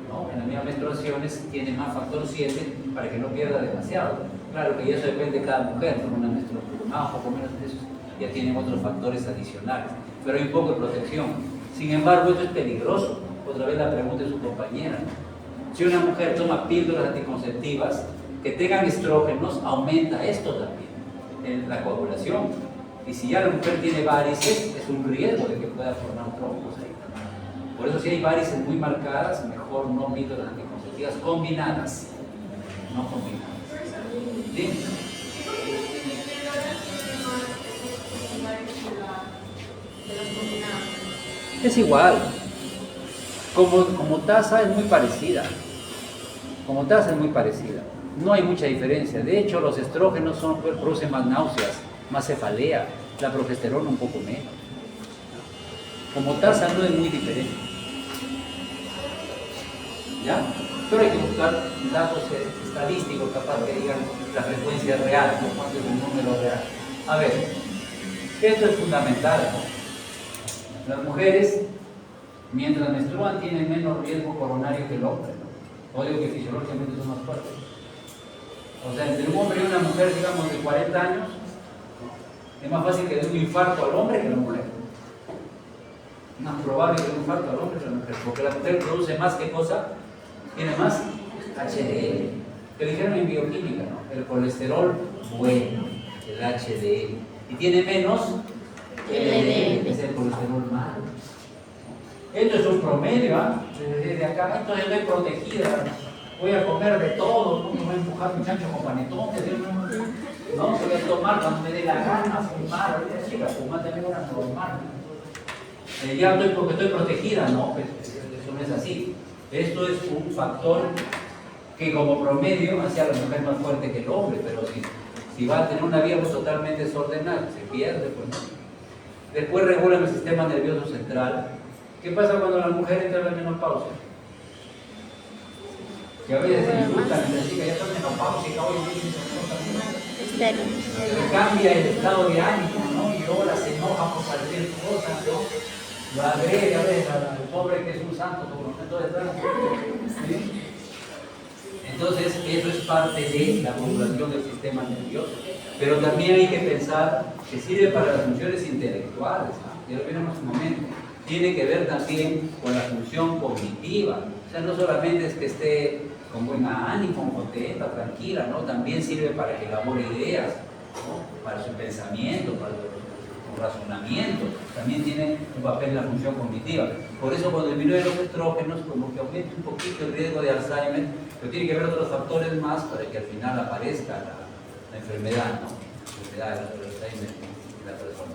¿no? En las mismas menstruaciones tiene más factor 7 para que no pierda demasiado. Claro que eso depende de cada mujer, ¿no? Una menstruación más o poco menos de eso, ya tienen otros factores adicionales. Pero hay un poco de protección. Sin embargo, esto es peligroso. Otra vez la pregunta de su compañera, ¿no? Si una mujer toma píldoras anticonceptivas que tengan estrógenos, aumenta esto también, la coagulación. Y si ya la mujer tiene varices, es un riesgo de que pueda formar trombos ahí también. Por eso si hay varices muy marcadas, mejor no píldoras anticonceptivas combinadas, no combinadas. ¿Sí? Es igual. Como tasa es muy parecida. No hay mucha diferencia. De hecho, los estrógenos producen más náuseas, más cefalea. La progesterona un poco menos. Como tasa no es muy diferente. ¿Ya? Pero hay que buscar datos estadísticos capaz que digan la frecuencia real, no cuánto es el número real. A ver, esto es fundamental, ¿no? Las mujeres, mientras menstruan, tienen menos riesgo coronario que el hombre, ¿no? O digo que fisiológicamente son más fuertes. O sea, entre un hombre y una mujer, digamos, de 40 años, es más fácil que dé un infarto al hombre que a la mujer. Es más probable que dé un infarto al hombre que a la mujer, porque la mujer produce más que cosa, tiene más HDL. Que dijeron en bioquímica, ¿no? El colesterol bueno, el HDL. Y tiene menos LDL, es el colesterol malo. Esto es un promedio, ¿ah? Desde acá, entonces estoy protegida. Voy a comer de todo, no me voy a empujar muchachos con panetones, no, voy a tomar cuando me dé la gana, fumar, chica, fumar también era normal. Ya estoy porque estoy protegida, no, pues, eso no es así. Esto es un factor que como promedio hace a la mujer más fuerte que el hombre, pero si va a tener una vida totalmente desordenada, se pierde, pues no. Después regula el sistema nervioso central. ¿Qué pasa cuando la mujer entra en la menopausia? Que a veces se insultan y se dice, ya está menopáusica, hoy cambia el estado de ánimo, ¿no? Y ahora se enoja por cualquier cosa, ¿no? Lo agrede a veces al pobre que es un santo, por lo menos, ¿sí? Entonces, eso es parte de la modulación del sistema nervioso. Pero también hay que pensar que sirve para las funciones intelectuales, ¿no? Ya lo veremos un momento. Tiene que ver también con la función cognitiva. O sea, no solamente es que esté con buen ánimo, contenta, tranquila, ¿no? También sirve para que elabore ideas, ¿no? Para su pensamiento, para su razonamiento. También tiene un papel en la función cognitiva. Por eso cuando disminuye los estrógenos, como que aumenta un poquito el riesgo de Alzheimer, pero tiene que haber otros factores más para que al final aparezca la enfermedad, ¿no? La enfermedad del Alzheimer en la persona.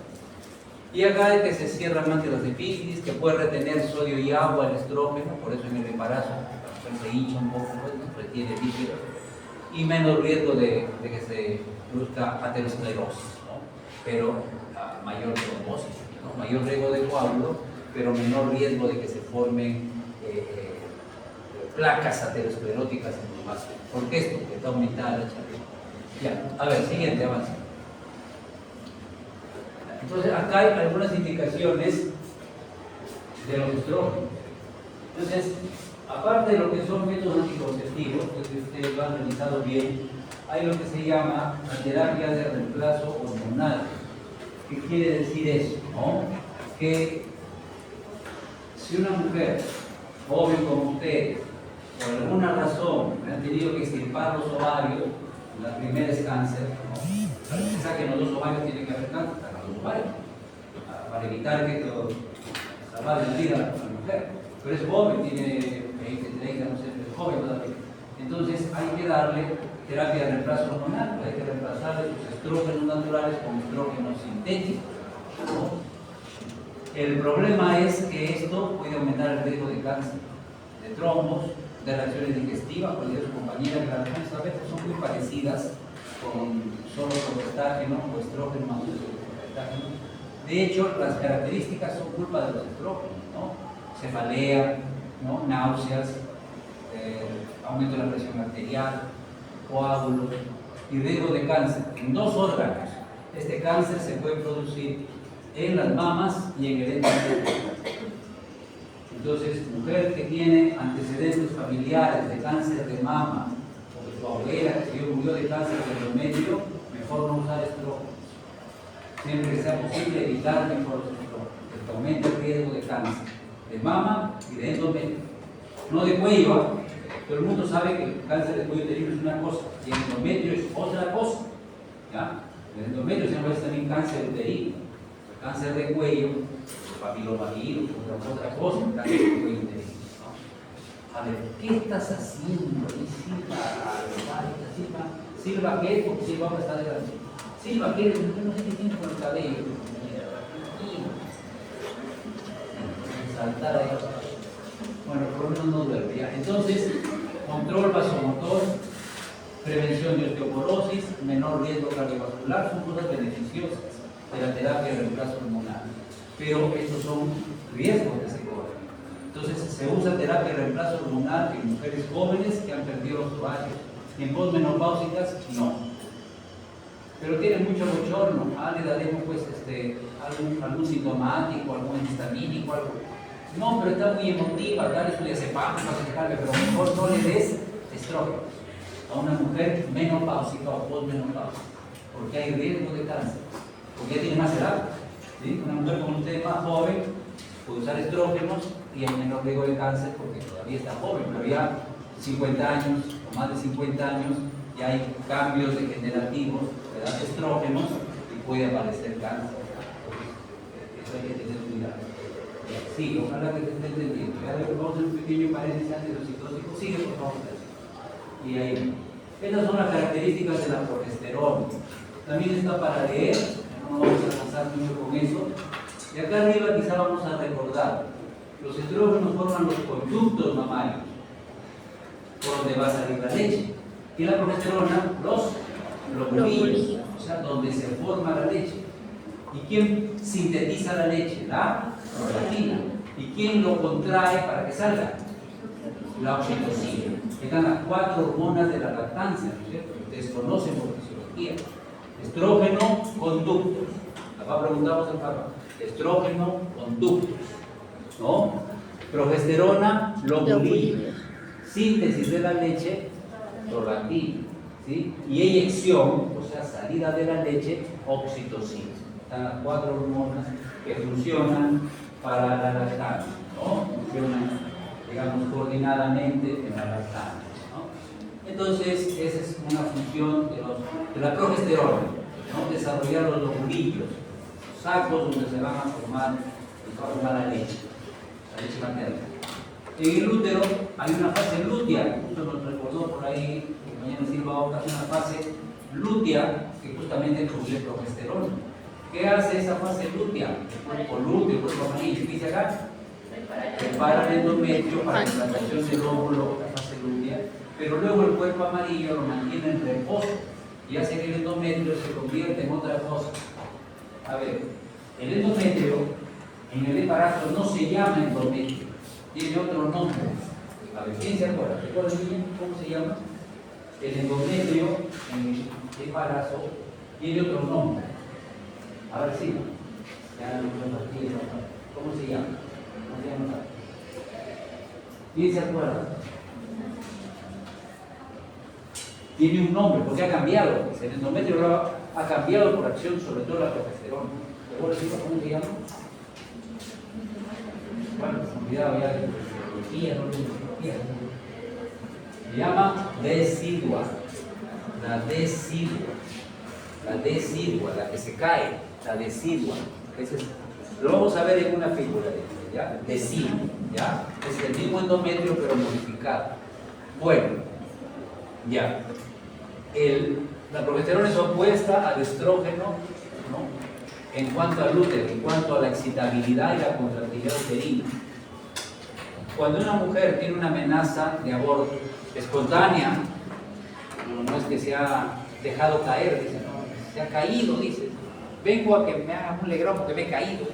Y acá es que se cierran más las epífisis, que puede retener sodio y agua el estrógeno, por eso en el embarazo se hincha un poco, pues, retiene líquido, y menos riesgo de que se produzca aterosclerosis, ¿no? Pero mayor trombosis. ¿no? Mayor riesgo de coágulo, pero menor riesgo de que se formen placas ateroscleróticas en los vasos. ¿Por qué esto? Porque está aumentada la charla. Ya, a ver, siguiente, avanza. Entonces, acá hay algunas indicaciones de los estrógenos. Entonces, aparte de lo que son métodos anticonceptivos, que ustedes lo han realizado bien, hay lo que se llama la terapia de reemplazo hormonal. ¿Qué quiere decir eso? ¿No? Que si una mujer joven como usted, por alguna razón, han tenido que extirpar los ovarios, la primera es cáncer, ¿no? Para que se saquen los dos ovarios tiene que haber cáncer, sacan los ovarios, para evitar que salvar la vida a la mujer. Pero es joven, tiene 20, 30, no sé, es joven todavía. Entonces hay que darle terapia de reemplazo hormonal, hay que reemplazarle sus estrógenos naturales con estrógenos sintéticos, ¿no? El problema es que esto puede aumentar el riesgo de cáncer, de trombos, de reacciones digestivas, porque sus compañeras de la reacción son muy parecidas con solo progestágeno o estrógeno más uso de progestágeno. De hecho, las características son culpa de los estrógenos, ¿no? Cefalea, ¿no? Náuseas, aumento de la presión arterial, coágulos y riesgo de cáncer en dos órganos. Este cáncer se puede producir en las mamas y en el endometrio. Entonces, mujer que tiene antecedentes familiares de cáncer de mama o de su abuela que se murió de cáncer de endometrio, mejor no usar estrógenos. Siempre que sea posible evitar mejor los estrógenos, porque aumenta el riesgo de cáncer de mama y de endometrio. No de cuello, ¿eh? Todo el mundo sabe que el cáncer de cuello uterino es una cosa y el endometrio es otra cosa. ¿Ya? El endometrio se llama también cáncer uterino. El cáncer de cuello, papilomavirus, otra cosa, el cáncer de cuello uterino. ¿No? A ver, ¿qué estás haciendo? Silva, ¿qué? Porque Silva ahora está delante. Silva, ¿qué? Yo no sé qué tiene con el cabello. Saltar ahí. Bueno, por lo menos no duerme ya. Entonces, control vasomotor, prevención de osteoporosis, menor riesgo cardiovascular, son cosas beneficiosas de la terapia de reemplazo hormonal. Pero estos son riesgos que se corren. Entonces, se usa terapia de reemplazo hormonal en mujeres jóvenes que han perdido los ovarios. En posmenopáusicas, no. Pero tiene mucho bochorno. Le daremos pues algún sintomático, algún histamínico, algo. No, pero está muy emotiva, dale su diazepam, pero mejor no le des estrógenos a una mujer menopáusica o posmenopáusica, porque hay riesgo de cáncer, porque ya tiene más edad. ¿Sí? Una mujer como usted más joven puede usar estrógenos y hay menor riesgo de cáncer porque todavía está joven, pero ya 50 años o más de 50 años ya hay cambios degenerativos, le das estrógenos y puede aparecer cáncer. Eso hay que tener cuidado. Sí, ojalá que te esté entendiendo. Vamos a hacer un pequeño paréntesis antes de los citóxicos. Sigue, por favor. Y ahí. Estas son las características de la progesterona. También está para leer, no vamos a avanzar mucho con eso. Y acá arriba quizá vamos a recordar. Los estrógenos forman los conductos mamarios, por donde va a salir la leche. Y la progesterona, los globulillos, o sea, donde se forma la leche. ¿Y quién sintetiza la leche? La prolactina. ¿Y quién lo contrae para que salga? La oxitocina. Están las 4 hormonas de la lactancia, ¿no es cierto? Ustedes conocen por fisiología. Estrógeno, conductos. Acá preguntamos al Papa. Estrógeno, conductos. ¿No? Progesterona, globulillos. Síntesis de la leche, prolactina. ¿Sí? Y eyección, o sea, salida de la leche, oxitocina. Están las 4 hormonas que funcionan para la lactancia, ¿no? Funcionan, digamos, coordinadamente en la lactancia, ¿no? Entonces, esa es una función de la progesterona, ¿no? Desarrollar los globulillos, sacos donde se van a formar la leche materna. En el útero hay una fase lútea, justo nos recordó por ahí el compañero Silva Oca, una fase lútea que justamente produce progesterona. ¿Qué hace esa fase lútea? El cuerpo lúteo, el cuerpo amarillo, ¿qué dice acá? Prepara el endometrio para la implantación del óvulo, la fase lútea, pero luego el cuerpo amarillo lo mantiene en reposo y hace que el endometrio se convierta en otra cosa. A ver, El endometrio en el embarazo no se llama endometrio, tiene otro nombre. A ver, ¿quién se acuerda? ¿Recuerdan bien cómo se llama? El endometrio en el embarazo tiene otro nombre. A ver si, ya no lo aquí, ¿cómo se llama? ¿Cómo se llama? ¿Quién se acuerda? Tiene un nombre, porque ha cambiado. El endometrio ha cambiado por acción, sobre todo la progesterona. ¿Recuerda cómo se llama? Bueno, cuidado ya de biología, no de biología. Se llama decidua. La decidua, la que se cae, la decidua. Lo vamos a ver en una figura, ¿ya? Decidua, ¿ya? Es el mismo endometrio pero modificado. Bueno, ya. La progesterona es opuesta al estrógeno, ¿no? En cuanto al útero, en cuanto a la excitabilidad y la contractilidad uterina. Cuando una mujer tiene una amenaza de aborto espontánea, no es que se ha dejado caer, dice, no, se ha caído, dice, vengo a que me hagan un legrón porque me he caído.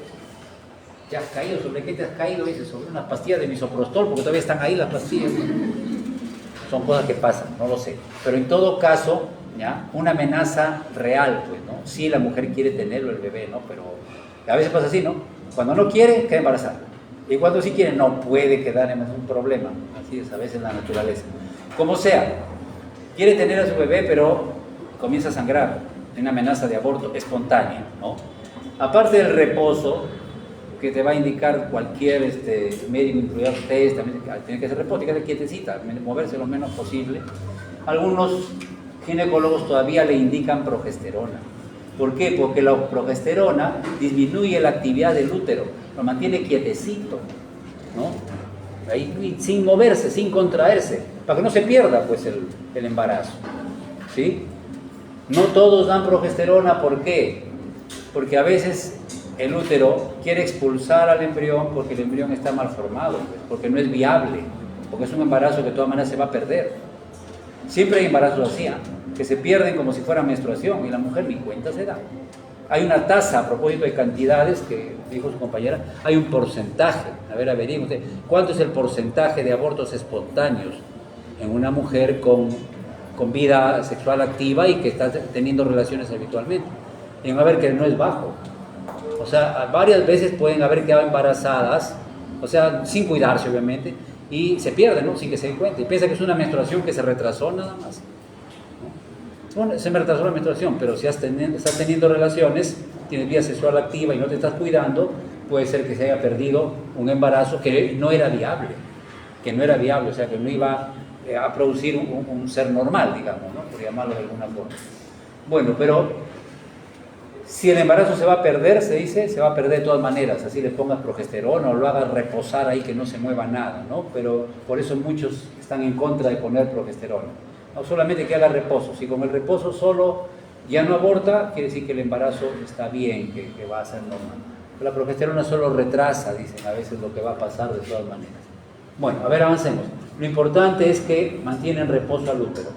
¿Te has caído? ¿Sobre qué te has caído? Dice, sobre unas pastillas de misoprostol, porque todavía están ahí las pastillas. Son cosas que pasan, no lo sé. Pero en todo caso, ¿ya? Una amenaza real, pues, ¿no? Sí, la mujer quiere tenerlo, el bebé, ¿no? Pero a veces pasa así, ¿no? Cuando no quiere, queda embarazada. Y cuando sí quiere, no puede quedar en un problema. Así es a veces la naturaleza. Como sea, quiere tener a su bebé, pero comienza a sangrar. Una amenaza de aborto espontánea, ¿no? Aparte del reposo, que te va a indicar cualquier médico, incluido ustedes, también tiene que ser reposo, tiene que ser quietecita, moverse lo menos posible. Algunos ginecólogos todavía le indican progesterona. ¿Por qué? Porque la progesterona disminuye la actividad del útero, lo mantiene quietecito, ¿no? Ahí, sin moverse, sin contraerse, para que no se pierda pues el embarazo, ¿sí? No todos dan progesterona, ¿por qué? Porque a veces el útero quiere expulsar al embrión porque el embrión está mal formado, pues, porque no es viable, porque es un embarazo que de todas maneras se va a perder. Siempre hay embarazos así, que se pierden como si fuera menstruación y la mujer ni cuenta se da. Hay una tasa, a propósito de cantidades, que dijo su compañera, hay un porcentaje. A ver, averigüen usted, ¿cuánto es el porcentaje de abortos espontáneos en una mujer con vida sexual activa y que está teniendo relaciones habitualmente? Y van a ver que no es bajo. O sea, varias veces pueden haber quedado embarazadas, o sea, sin cuidarse obviamente, y se pierden, ¿no? Sin que se den cuenta. Y piensa que es una menstruación que se retrasó nada más. Bueno, se me retrasó la menstruación, pero si estás teniendo relaciones, tienes vida sexual activa y no te estás cuidando, puede ser que se haya perdido un embarazo que no era viable, o sea, que no iba a producir un ser normal, digamos, ¿no? Por llamarlo de alguna forma. Bueno, pero si el embarazo se va a perder, se dice, se va a perder de todas maneras, así le pongas progesterona o lo hagas reposar ahí que no se mueva nada, ¿no? Pero por eso muchos están en contra de poner progesterona. No solamente que haga reposo, si con el reposo solo ya no aborta, quiere decir que el embarazo está bien, que va a ser normal. Pero la progesterona solo retrasa, dicen a veces, lo que va a pasar de todas maneras. Bueno, a ver, avancemos. Lo importante es que mantiene en reposo al útero.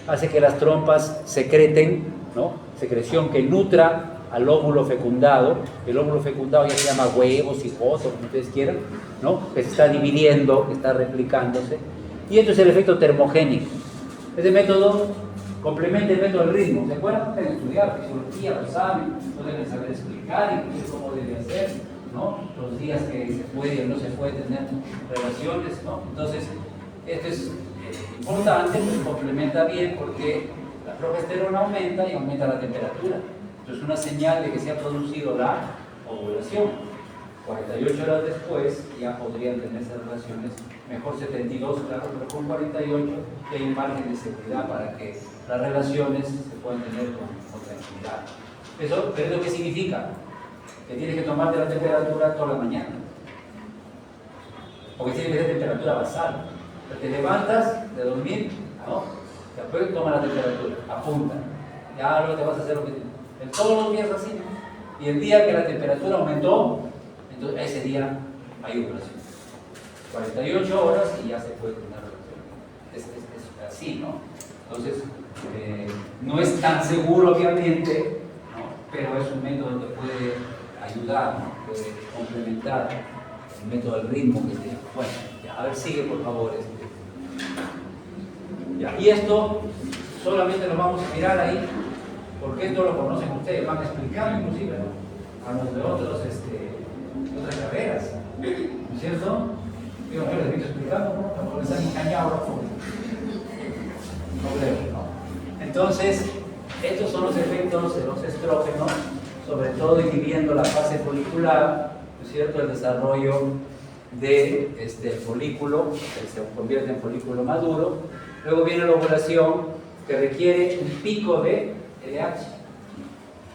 Hace que las trompas secreten, ¿no? Secreción que nutra al óvulo fecundado. El óvulo fecundado ya se llama huevo, cigoto, como ustedes quieran, ¿no? Que se está dividiendo, que está replicándose. Y esto es el efecto termogénico. Este método complementa el método del ritmo. ¿Se acuerdan? Deben estudiar fisiología, lo saben, lo deben saber explicar, incluso cómo debe hacer, ¿no? Los días que se puede o no se puede tener relaciones, ¿no? Entonces, esto es importante, pues complementa bien porque la progesterona aumenta y aumenta la temperatura. Esto es una señal de que se ha producido la ovulación. 48 horas después ya podrían tenerse relaciones, mejor 72, claro, pero con 48 que hay un margen de seguridad para que las relaciones se puedan tener con tranquilidad. ¿Pero qué significa? Que tienes que tomarte la temperatura toda la mañana. Porque tiene que ser temperatura basal. Te levantas de dormir, ¿no? Después toma la temperatura, apunta. Ya luego te vas a hacer lo que tienes. Todos los días así, ¿no? Y el día que la temperatura aumentó, entonces ese día hay ovulación. 48 horas y ya se puede tener relación. Es así, ¿no? Entonces, no es tan seguro obviamente, ¿no? Pero es un método que puede ayudar, ¿no? Puede complementar el método del ritmo que tiene. Bueno, ya, a ver, sigue por favor. Ya, y esto solamente lo vamos a mirar ahí, porque esto lo conocen ustedes, van explicando inclusive, ¿no? A los de otras carreras, ¿no es cierto? Digo, yo les he visto explicando, ¿no? Porque están engañados, no creo, ¿no? Entonces, estos son los efectos de los estrógenos, sobre todo inhibiendo la fase folicular, ¿no es cierto? El desarrollo de folículo, que se convierte en folículo maduro. Luego viene la ovulación, que requiere un pico de LH.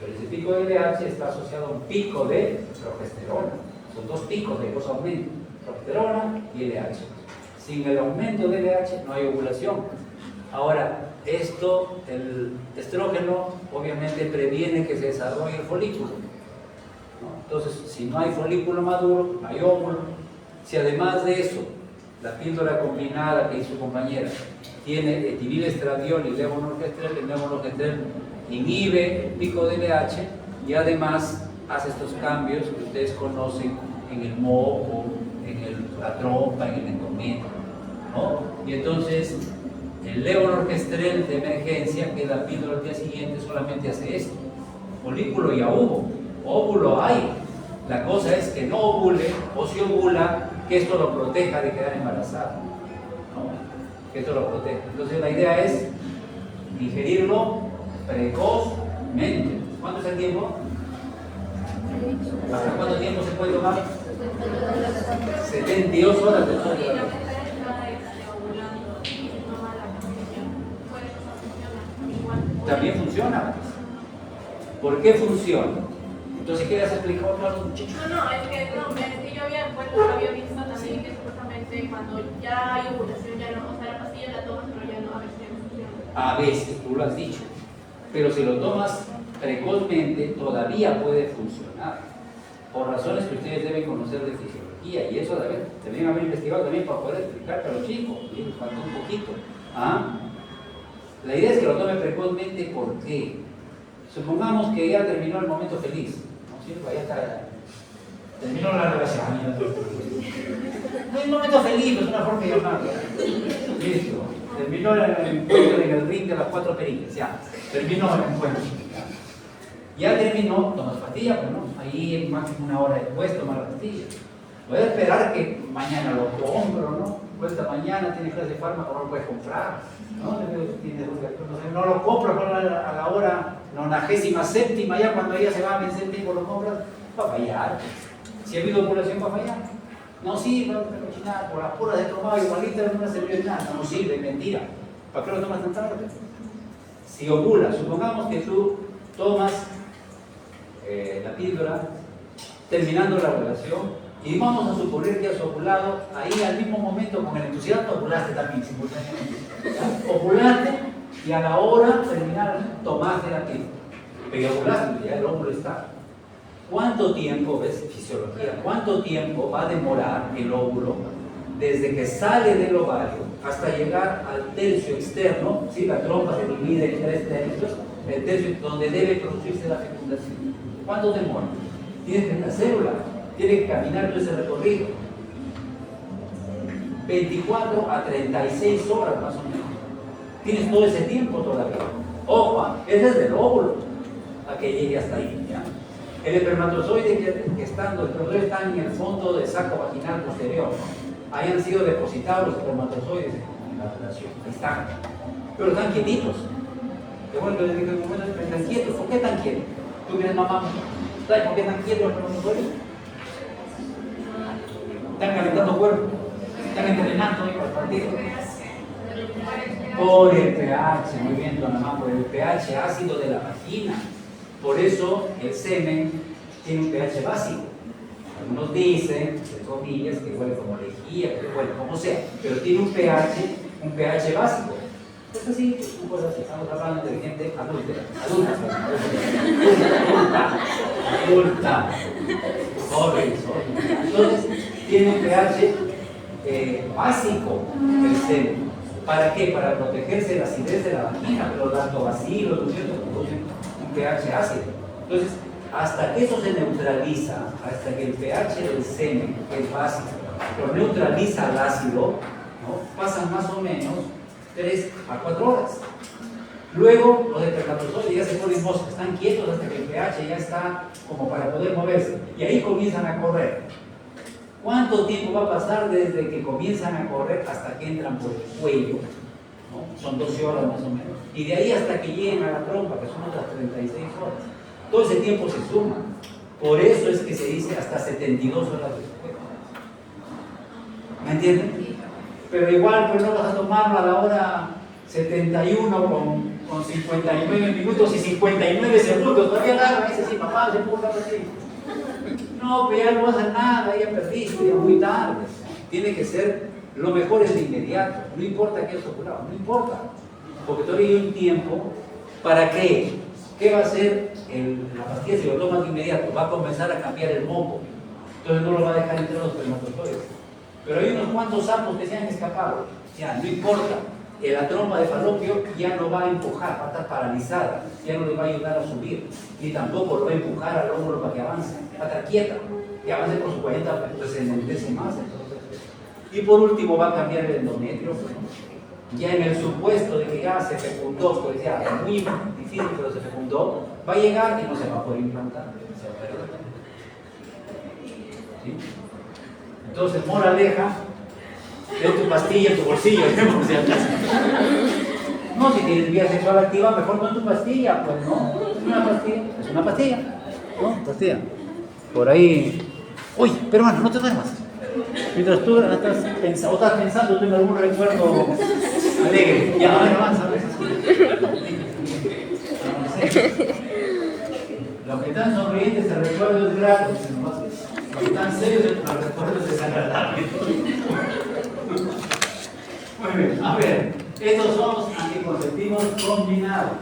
Pero ese pico de LH está asociado a un pico de progesterona. Son dos picos de dos aumentos, progesterona y LH. Sin el aumento de LH no hay ovulación. Ahora, el estrógeno obviamente previene que se desarrolle el folículo, ¿no? Entonces, si no hay folículo maduro, no hay óvulo. Si además de eso, la píldora combinada que hizo su compañera tiene etinilestradiol y levonorgestrel, el levonorgestrel inhibe el pico de LH y además hace estos cambios que ustedes conocen en el moco, en la trompa, en el endometrio, ¿no? Y entonces el levonorgestrel de emergencia, que es la píldora al día siguiente, solamente hace esto. Folículo ya hubo, óvulo hay. La cosa es que no ovule, o si ovula, que esto lo proteja de quedar embarazada, ¿no? Que esto lo proteja. Entonces la idea es digerirlo precozmente. ¿Cuánto es el tiempo? ¿Hasta cuánto tiempo se puede tomar? 72 horas después de la también funciona. ¿Por qué funciona? Entonces, ¿qué les explicó a los muchachos? No, es que yo había visto también que supuestamente cuando ya hay ovulación, ya no, o sea, la pastilla la tomas, pero ya no, a veces ya no funciona. A veces, tú lo has dicho. Pero si lo tomas precozmente, todavía puede funcionar. Por razones que ustedes deben conocer de fisiología. Y eso deben haber investigado también para poder explicarte a los chicos. Y les faltó un poquito. ¿Ah? La idea es que lo tome precozmente, ¿por qué? Supongamos que ya terminó el momento feliz, ¿no? ¿Sí? Ya está, terminó la relación. No es un momento feliz, es una forma de llamarlo. Listo. Terminó el encuentro en el ring de las 4 perillas, ya. Terminó el encuentro. Ya terminó, tomas pastillas, pues no. Ahí máximo una hora después tomas la pastilla. Puede esperar que mañana lo compro, ¿no? Vuelta mañana, tiene clase de fármaco, no lo puedes comprar, ¿no? No lo compro a la hora 97ª, ya cuando ella se va a vencer el tiempo lo compras, va a fallar. Si ha habido ovulación, va a fallar. No sirve, por las puras de tomado igualita no me sirvió de nada. No sirve, mentira. ¿Para qué lo tomas tan tarde? Si ovula, supongamos que tú tomas la píldora terminando la ovulación. Y vamos a suponer que has ovulado ahí al mismo momento con el entusiasmo, ovulaste también simultáneamente. Ovulaste y a la hora terminar tomaste la píldora. Pero ovulaste, ya el óvulo está. ¿Cuánto tiempo, ves fisiología, cuánto tiempo va a demorar el óvulo desde que sale del ovario hasta llegar al tercio externo? ¿Sí? La trompa se divide en 3 tercios, el tercio donde debe producirse la fecundación. ¿Cuánto demora? Tienes que la célula tiene que caminar todo ese recorrido. 24 a 36 horas más o menos. Tienes todo ese tiempo todavía. Ojo, es desde el óvulo a que llegue hasta ahí. ¿Ya? El espermatozoide que estando, el espermatozoide está en el fondo del saco vaginal posterior. Ahí han sido depositados los espermatozoides en la relación. Ahí están. Pero están quietitos. De vuelta les digo en un momento, están quietos. ¿Por qué están quietos? Tú vienes mamá, ¿sabes por qué están quietos los espermatozoides? Están calentando cuerpo, están entrenando ahí para el partido. Por el pH, muy bien, tu mamá, por el pH ácido de la vagina. Por eso el semen tiene un pH básico. Algunos dicen, entre comillas, que huele como lejía, que huele como sea, pero tiene un pH básico. Es así, estamos hablando de gente adulta. Joven. Entonces, tiene un pH básico el semen. ¿Para qué? Para protegerse de la acidez de la vagina, pero los lactobacilos, ¿no es cierto? Producen un pH ácido. Entonces, hasta que eso se neutraliza, hasta que el pH del semen, que es básico, lo neutraliza al ácido, ¿no? Pasan más o menos 3 a 4 horas. Luego los espermatozoides ya se ponen moscas, están quietos hasta que el pH ya está como para poder moverse. Y ahí comienzan a correr. ¿Cuánto tiempo va a pasar desde que comienzan a correr hasta que entran por el cuello? ¿No? Son 12 horas más o menos. Y de ahí hasta que lleguen a la trompa, que son otras 36 horas. Todo ese tiempo se suma. Por eso es que se dice hasta 72 horas después. ¿Me entienden? Pero igual pues no vas a tomarlo a la hora 71 con 59 minutos y 59 segundos. Todavía agarra, dice, sí, papá, se puso así. No, pues ya no vas a nada, ya perdiste, ya muy tarde. Tiene que ser, lo mejor es de inmediato. No importa que eso ocurra, no importa. Porque todavía hay un tiempo. ¿Para qué? ¿Qué va a hacer la pastilla si lo tomas de inmediato? Va a comenzar a cambiar el moco. Entonces no lo va a dejar entre los espermatozoides. Pero hay unos cuantos sapos que se han escapado. Ya, no importa. La trompa de falopio ya no va a empujar, va a estar paralizada, ya no le va a ayudar a subir, ni tampoco lo va a empujar al hombro para que avance, va a estar quieta, que avance por su 40, pues se enlentece más. Entonces. Y por último va a cambiar el endometrio, ya en el supuesto de que ya se fecundó, pues ya es muy difícil, pero se fecundó, va a llegar y no se va a poder implantar. ¿Sí? Entonces, moraleja, de tu pastilla en tu bolsillo, por si acaso. No, si tienes vida sexual activa, mejor con tu pastilla, pues no. Es una pastilla, es una pastilla. ¿No? Pastilla. Por ahí. Uy, pero hermano, no te duermas. Mientras tú estás pensando tú en algún recuerdo alegre. Ya, a ver, avanza, a veces. Los que están sonrientes se recuerdos gratos, los que están serios se recuerdos desagradables. Muy bien, a ver, estos son los anticonceptivos combinados.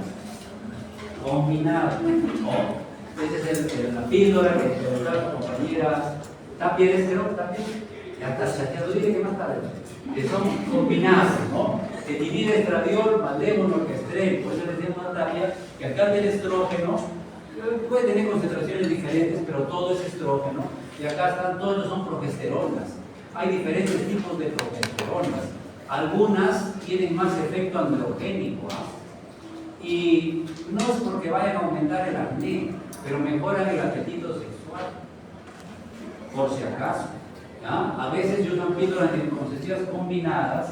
Combinados. ¿No? Esa es la píldora que te da tu compañera Tapia, Tapia. Ya está chateado, dile que más tarde. Que son combinados, ¿no? Que divide estradiol, maldemon, orquestrel. Por eso les decía a Tapia que acá del estrógeno puede tener concentraciones diferentes, pero todo es estrógeno. Y acá están, todos son progesteronas. Hay diferentes tipos de progesteronas. Algunas tienen más efecto androgénico, ¿eh? Y no es porque vayan a aumentar el acné, pero mejoran el apetito sexual, por si acaso. ¿Ya? A veces yo usan píldoras anticonceptivas combinadas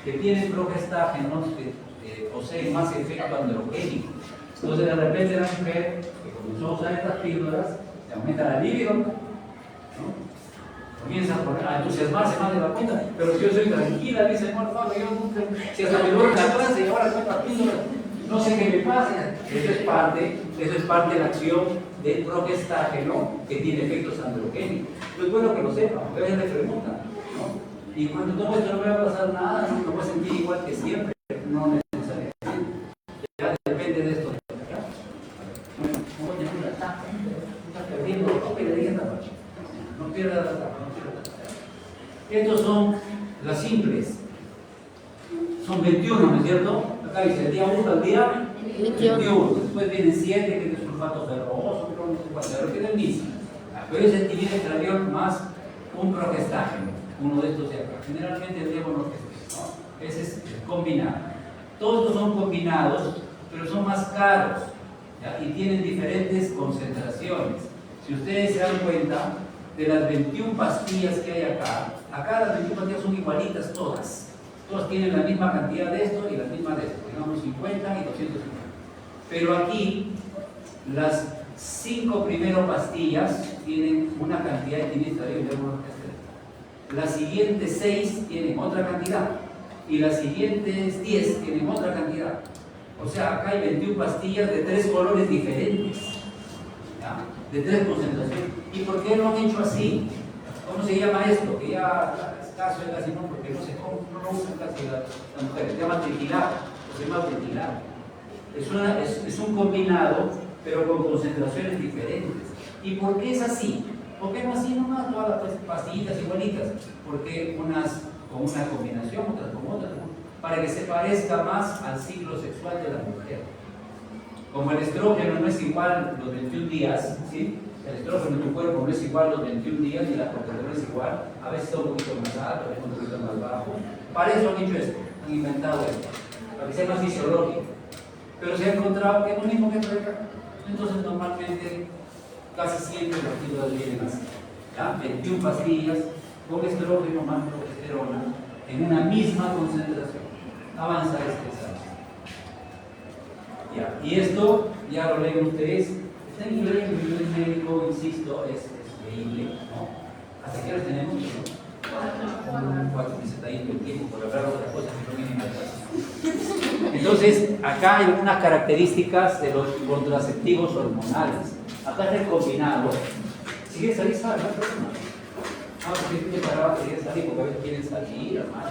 que tienen progestágenos que poseen más efecto androgénico. Entonces de repente la mujer que comenzó a usar estas píldoras se aumenta la libido, ¿no? Comienza a entusiasmarse más de la cuenta, pero si yo soy tranquila, dice hermano Pablo, yo nunca, si hasta me duele la clase y ahora con la píldora, no sé qué me pasa. Eso es parte de la acción del progestágeno que tiene efectos androgénicos. Es bueno que lo sepan, a veces le preguntan, ¿no? Y cuando todo esto no me va a pasar nada, no me voy a sentir igual que siempre, no necesariamente. Ya depende de esto. No pierda la tapa. Estos son las simples. Son 21, ¿no es cierto? Acá dice el día 1 al día 21. Después vienen 7, que es sulfato ferroso, que es el mismo. Pero ese divide estradiol más un progestágeno, uno de estos de acá. Generalmente el levonorgestrel, ¿no? Ese es combinado. Todos estos son combinados, pero son más caros, ¿ya? Y tienen diferentes concentraciones. Si ustedes se dan cuenta, de las 21 pastillas que hay acá las 21 pastillas son igualitas todas. Todas tienen la misma cantidad de esto y la misma de esto, digamos 50 y 250. Pero aquí, las 5 primeras pastillas tienen una cantidad de estradiol de levonorgestrel. Las siguientes 6 tienen otra cantidad. Y las siguientes 10 tienen otra cantidad. O sea, acá hay 21 pastillas de 3 colores diferentes. ¿Ya? De 3 concentraciones. ¿Y por qué lo han hecho así? ¿Cómo se llama esto? Que ya es caso de casi no, porque no se usan casi las mujeres. Se llama tritilado. Se llama tritilado. Es un combinado, pero con concentraciones diferentes. ¿Y por qué es así? ¿Por qué no así nomás todas las pastillitas igualitas? Porque unas con una combinación, otras con otras, ¿no? Para que se parezca más al ciclo sexual de la mujer. Como el estrógeno no es igual los 21 días, ¿sí? El estrógeno en tu cuerpo no es igual los 21 días y la progesterona es igual, a veces está un poquito más alto, a veces un poquito más bajo. Para eso han hecho esto, han inventado esto, para que sea más fisiológico. Pero se ha encontrado que es lo mismo que acá. Entonces normalmente casi siempre las píldoras vienen así, ¿ya? 21 pastillas con estrógeno más progesterona en una misma concentración. Avanza expresar. Ya. Y esto ya lo leen ustedes. Está en inglés, el nivel médico, insisto, es leíble, ¿no? ¿Hasta qué hora tenemos? 4 meses, está ahí el tiempo por hablar de otras cosas que no vienen atrás. Entonces, acá hay algunas características de los contraceptivos hormonales. Acá es recombinado. Si quieres salir, sal, no hay problema. Porque tú te parabas, querías salir porque a veces quieren salir, hermano.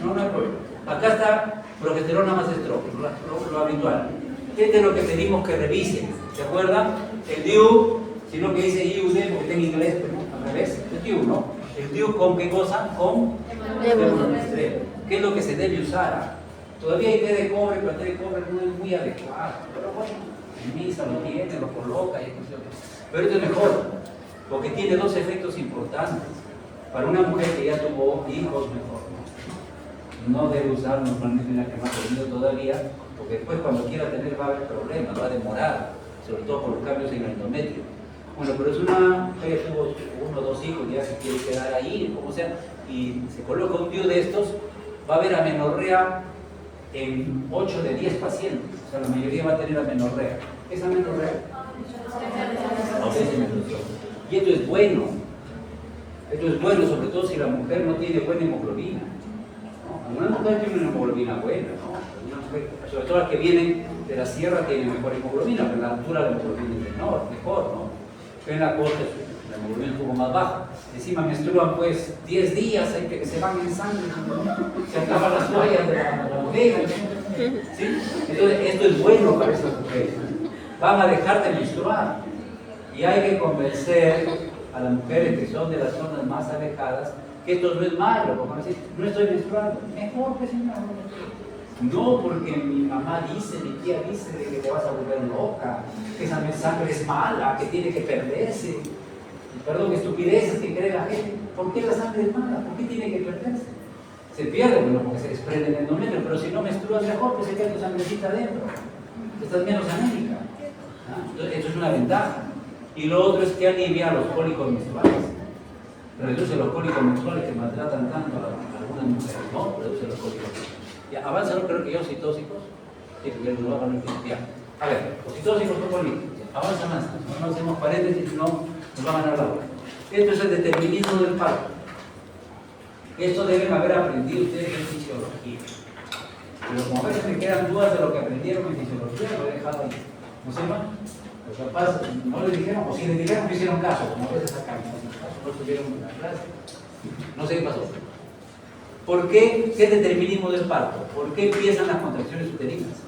No hay problema. Acá está progesterona más estrógeno, lo habitual. Este es lo que pedimos que revisen. ¿Se acuerdan? El DIU, si no que dice IUD, porque está en inglés, pero al revés, el DIU, ¿no? El DIU con qué cosa? Con hemodestreo. ¿Qué es lo que se debe usar? Todavía hay té de cobre, pero el té de cobre no es muy adecuado. Pero bueno, en misa lo tiene, lo coloca y pero esto es mejor, porque tiene dos efectos importantes. Para una mujer que ya tuvo hijos, mejor. No debe usar normalmente la que no ha tenido todavía, porque después cuando quiera tener va a haber problemas, va a demorar, sobre todo por los cambios en el endometrio. Bueno, pero es una mujer que tuvo 1 o 2 hijos, ya se quiere quedar ahí, como sea, y se coloca un DIU de estos, va a haber amenorrea en 8 de 10 pacientes, o sea, la mayoría va a tener amenorrea. ¿Qué es amenorrea? Ausencia de menstruación. Y esto es bueno. Esto es bueno, sobre todo si la mujer no tiene buena hemoglobina. Una mujer tiene una hemoglobina buena, ¿no? Sobre todo las que vienen de la sierra tienen mejor hemoglobina, pero en la altura la hemoglobina es mejor, ¿no? Pero en la costa la hemoglobina es un poco más baja. Encima menstruan pues 10 días, hay que se van en sangre, se acaban las toallas de la mujer, ¿sí? Entonces esto es bueno para esas mujeres. Van a dejar de menstruar y hay que convencer a las mujeres que son de las zonas más alejadas que esto no es malo, como decir, no estoy menstruando, mejor que si no, porque mi mamá dice, mi tía dice de que te vas a volver loca, que esa sangre es mala, que tiene que perderse, perdón, estupideces que cree la gente. ¿Por qué la sangre es mala? ¿Por qué tiene que perderse? Se pierde, bueno, porque se desprende en el endometrio, pero si no menstruas mejor, pues se queda tu sangrecita adentro, estás menos anémica. Entonces, eso es una ventaja. Y lo otro es que alivia los cólicos menstruales. Reduce los cólicos menstruales que maltratan tanto a algunas mujeres, ¿no? Reduce los cólicos menstruales. Ya, avanza, no creo que yo, citóxicos. Sí, porque no van a ya. A ver, los citóxicos son bonitos. Avanza más. No hacemos paréntesis, no nos van a ganar la hora. Esto es el determinismo del parto. Esto deben haber aprendido ustedes en fisiología. Pero como a veces me quedan dudas de lo que aprendieron en fisiología, lo he dejado ahí. ¿No sepan? Los papás no les dijeron, o si les dijeron, no hicieron caso, como a veces acá. No estuvieron en la clase. No sé qué pasó. ¿Por qué? ¿Qué determinismo del parto? ¿Por qué empiezan las contracciones uterinas?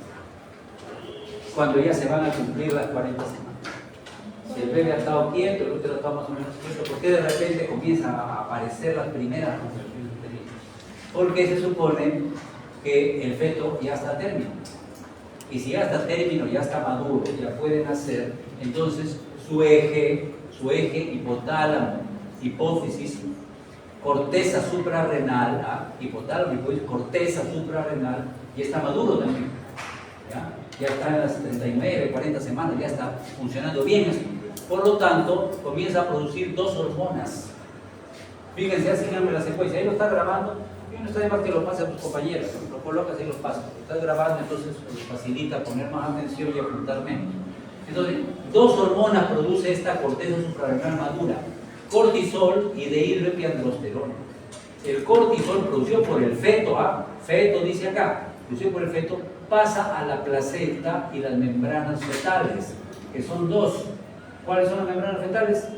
Cuando ya se van a cumplir las 40 semanas. Si el bebé ha estado quieto, el útero está más o menos quieto, ¿por qué de repente comienzan a aparecer las primeras contracciones uterinas? Porque se supone que el feto ya está a término. Y si ya está a término, ya está maduro, ya puede nacer, entonces su eje hipotálamo, hipófisis, corteza suprarrenal, hipotálamo, hipófisis, corteza suprarrenal, ya está maduro también. Ya está en las 39, 40 semanas, ya está funcionando bien esto. Por lo tanto, comienza a producir 2 hormonas. Fíjense, así la secuencia, ahí lo está grabando. No está de más que lo pase a tus compañeros, lo colocas y lo pasas. Estás grabando, entonces facilita poner más atención y apuntar menos. Entonces, 2 hormonas produce esta corteza suprarrenal madura: cortisol y dihidroepiandrosterona. El cortisol producido por el feto, feto dice acá, producido por el feto, pasa a la placenta y las membranas fetales, que son 2. ¿Cuáles son las membranas fetales?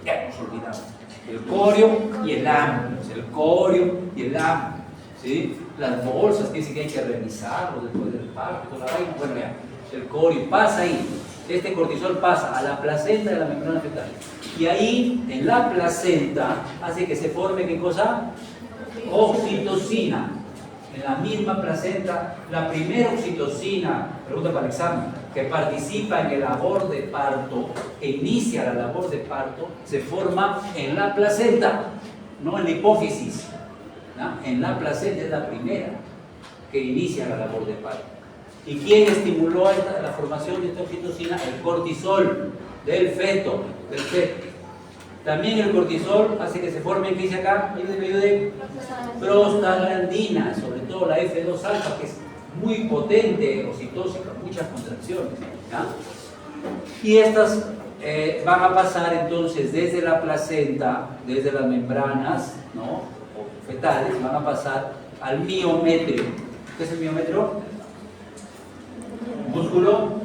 Ya nos olvidamos. El corio y el ámnio, el corio y el ámnio, ¿sí? Las bolsas que dicen que hay que revisarlo después del parto, toda la vaina. Bueno, ya, el corio pasa ahí, este cortisol pasa a la placenta de la membrana fetal, y ahí en la placenta hace que se forme, ¿qué cosa? Oxitocina. en la misma placenta, la primera oxitocina, pregunta para el examen, que participa en el labor de parto, que inicia la labor de parto, se forma en la placenta, no en la hipófisis. ¿No? En la placenta es la primera que inicia la labor de parto. ¿Y quién estimuló la formación de esta oxitocina? El cortisol del feto, También el cortisol hace que se formen, ¿qué dice acá? De prostaglandina, sobre todo la F2 alfa, que es muy potente, oxitóxica, muchas contracciones. ¿Ya? Y estas van a pasar entonces desde la placenta, desde las membranas, ¿no? O fetales, van a pasar al miometrio. ¿Qué es el miometrio? Músculo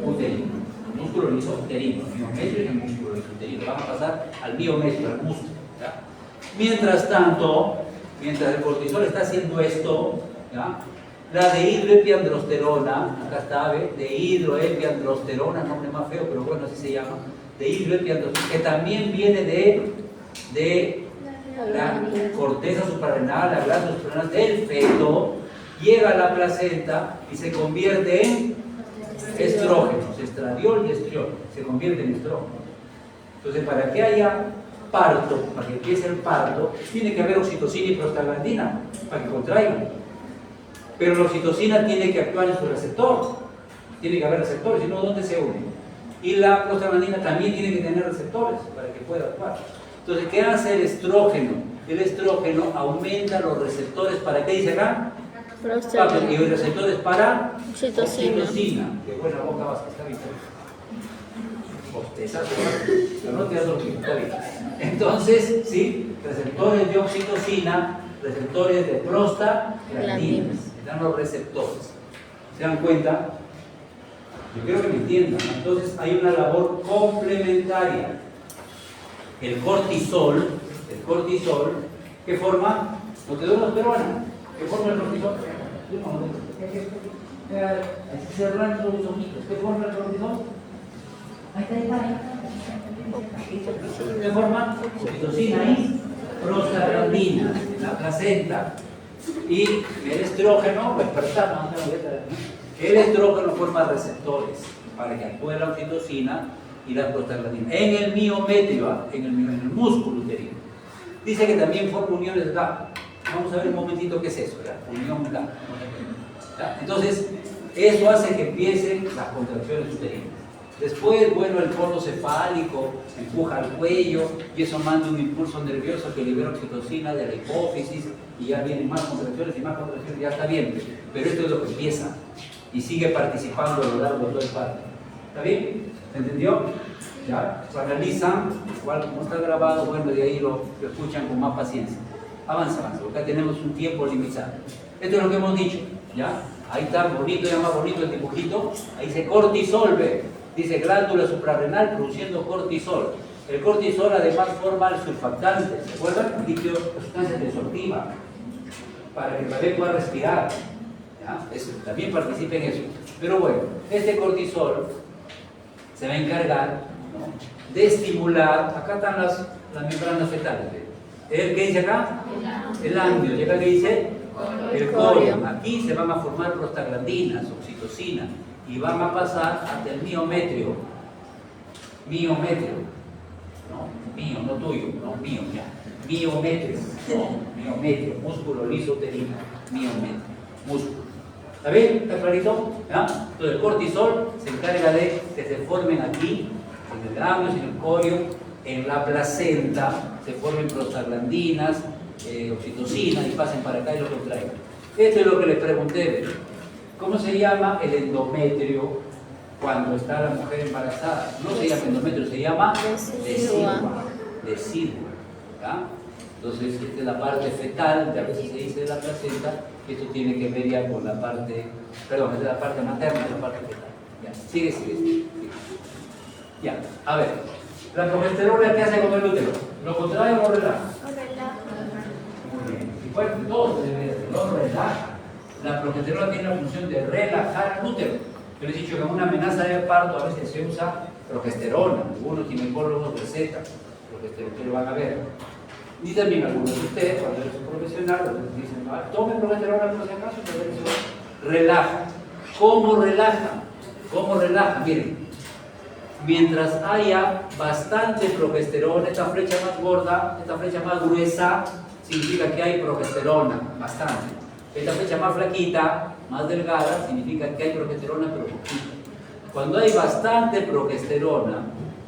uterino. Músculo lisouterino. El miometrio es el músculo lisouterino. Van a pasar al miometrio, al músculo. ¿Ya? Mientras tanto, mientras el cortisol está haciendo esto, ¿ya? La dehidroepiandrosterona, acá está, ¿ve? Dehidroepiandrosterona, nombre más feo, pero bueno, así se llama. Dehidroepiandrosterona, que también viene de la corteza suprarrenal, la glándula suprarrenal del feto, llega a la placenta y se convierte en estrógenos, estradiol y estriol, se convierte en estrógeno. Entonces, para que haya parto, para que empiece el parto, tiene que haber oxitocina y prostaglandina para que contraigan. Pero la oxitocina tiene que actuar en su receptor, tiene que haber receptores, si no, ¿dónde se une? Y la prostaglandina también tiene que tener receptores para que pueda actuar. Entonces, ¿qué hace el estrógeno? El estrógeno aumenta los receptores, ¿para qué dice acá? Y los receptores para oxitocina. Qué buena boca vas, está bien. Pero no te das dormido, está bien. Entonces, sí, receptores de oxitocina, receptores de prostaglandinas, dan los receptores. ¿Se dan cuenta? Yo quiero que me entiendan. Entonces, hay una labor complementaria. El cortisol, ¿qué forma? ¿No te duele, peruana? ¿Qué forma el cortisol? Cerrando los ojitos. ¿Qué forma el cortisol? Ahí está. ¿Qué forma? Oxitocina y prostaglandina, la placenta. Y el estrógeno, el estrógeno forma receptores para que actúe la oxitocina y la prostaglandina. En el miometrio, en el músculo uterino. Dice que también forma uniones GAP. Vamos a ver un momentito qué es eso, ¿ya? Unión GAP. ¿Ya? Entonces, eso hace que empiecen las contracciones uterinas. Después, bueno, el cono cefálico empuja al cuello y eso manda un impulso nervioso que libera oxitocina de la hipófisis y ya vienen más contracciones, ya está bien. Pero esto es lo que empieza y sigue participando a lo largo de todo el parto. ¿Está bien? ¿Se entendió? ¿Ya? Lo analizan, igual como está grabado, bueno, de ahí lo escuchan con más paciencia. Avanza, porque acá tenemos un tiempo limitado. Esto es lo que hemos dicho, ¿ya? Ahí está bonito, ya más bonito el dibujito. Ahí dice cortisol, ¿ve? Dice glándula suprarrenal produciendo cortisol. El cortisol además forma el surfactante, ¿se acuerdan? Líquido, sustancia tensoactiva, para que el bebé pueda respirar. ¿Ya? Eso, también participa en eso. Pero bueno, este cortisol se va a encargar, ¿no?, de estimular, acá están las membranas fetales. ¿El qué dice acá? El ángulo. ¿Y acá qué dice? El corio. Aquí se van a formar prostaglandinas, oxitocina, y van a pasar hasta el miometrio. Miometrio. No, mío, no tuyo, no, mío, ya. Miometrio. No, miometrio, músculo lisouterino. Miometrio, músculo. ¿Está bien? ¿Está clarito? ¿Ya? Entonces el cortisol se encarga de que se formen aquí, en el ganglio, en el corio, en la placenta, se formen prostaglandinas, oxitocina y pasen para acá y lo contraigan. Esto es lo que les pregunté. ¿Cómo se llama el endometrio cuando está la mujer embarazada? No se llama endometrio, se llama decidua. ¿Ya? Entonces, esta es la parte fetal, que a veces se dice de la placenta, y esto tiene que ver ya con la parte, perdón, es de la parte materna, es la parte fetal. Ya, sigue. Ya, a ver, la progesterona, ¿qué hace con el útero? ¿Lo contrae o lo relaja? Muy bien, y bueno, todo se debe hacer, lo relaja. La progesterona tiene la función de relajar al útero. Yo les he dicho que en una amenaza de parto a veces se usa progesterona, algunos ginecólogos recetan progesterona, que lo van a ver. Y también algunos de ustedes, cuando eres un profesional, dicen, tome progesterona por si acaso, pero eso relaja. ¿Cómo relaja? ¿Cómo relaja? Miren, mientras haya bastante progesterona, esta flecha más gorda, esta flecha más gruesa, significa que hay progesterona, bastante. Esta flecha más flaquita, más delgada, significa que hay progesterona, pero poquita. Cuando hay bastante progesterona,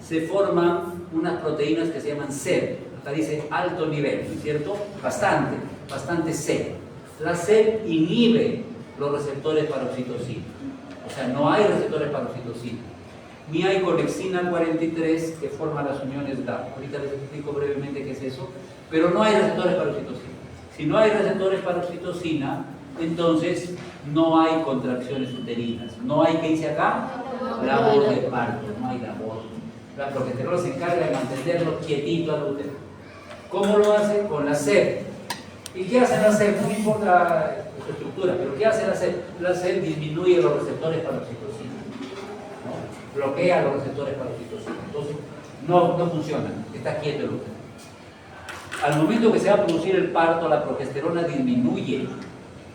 se forman unas proteínas que se llaman SER. Acá dice alto nivel, ¿no es cierto? Bastante SER. La SER inhibe los receptores para oxitocina. O sea, no hay receptores para oxitocina. Ni hay conexina 43 que forma las uniones DAP. Ahorita les explico brevemente qué es eso. Pero no hay receptores para oxitocina. Si no hay receptores para oxitocina, entonces no hay contracciones uterinas. No hay, ¿qué dice acá? Labor de parto, no hay labor. La progesterona se encarga de mantenerlo quietito al útero. ¿Cómo lo hace? Con la SER. ¿Y qué hace la SER? No importa su estructura, pero ¿qué hace la SER? La SER disminuye los receptores para oxitocina, ¿no? Bloquea los receptores para oxitocina. Entonces no funciona, está quieto el útero. Al momento que se va a producir el parto, la progesterona disminuye.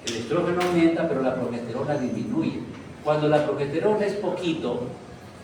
El estrógeno aumenta, pero la progesterona disminuye. Cuando la progesterona es poquito,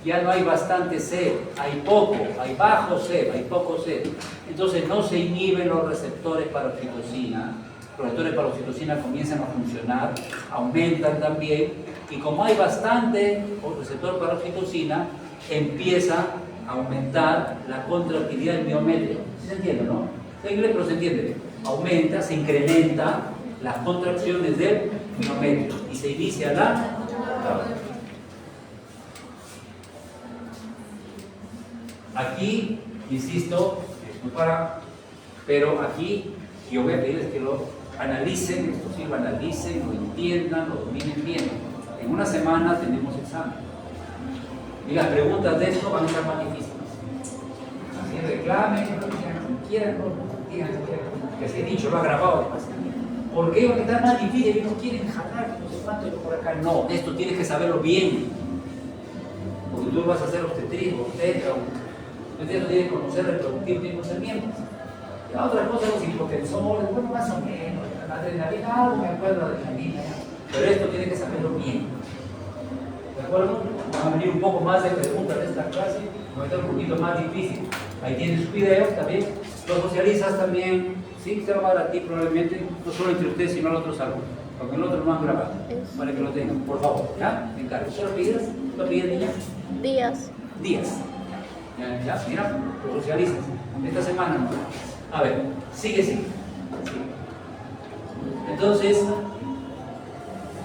ya no hay bastante SER, hay poco, hay bajo SER, hay poco SER. Entonces no se inhiben los receptores para oxitocina. Los receptores para oxitocina comienzan a funcionar, aumentan también, y como hay bastante receptor para oxitocina, empieza a aumentar la contractilidad del miometrio. ¿Sí se entiende, no? En inglés, pero se entiende. Aumenta, se incrementa las contracciones del miometrio y se inicia la... Aquí, insisto, no para, pero aquí yo voy a pedirles que lo analicen, esto sí, lo analicen, lo entiendan, lo dominen bien. En una semana tenemos examen. Y las preguntas de esto van a estar más difíciles. Así reclamen, quieran, digan que se ha dicho, lo ha grabado. ¿Por qué? Porque está más difícil y no quieren jalar, no sé cuánto, por acá. No, esto tienes que saberlo bien. Porque tú vas a hacer obstetrismo, obstetra, usted no tiene que conocer reproductivo, tiene que conocer miembros. Y la otra cosa, los hipotensores, bueno, más o menos, la adrenalina, algo me acuerdo de adrenalina, pero esto tiene que saberlo bien. ¿De acuerdo? Van a venir un poco más de preguntas de esta clase, va a estar un poquito más difícil. Ahí tienen sus videos también. Los socialistas también, sí, se lo va a dar a ti probablemente, no solo entre ustedes, sino al otro salón, porque el otro no han grabado, para que lo tengan, por favor, ¿ya? Me encargo. ¿Solo pides? ¿Lo pides, niña? Días. Ya, mira, los socialistas, esta semana no. A ver, sigue. Entonces,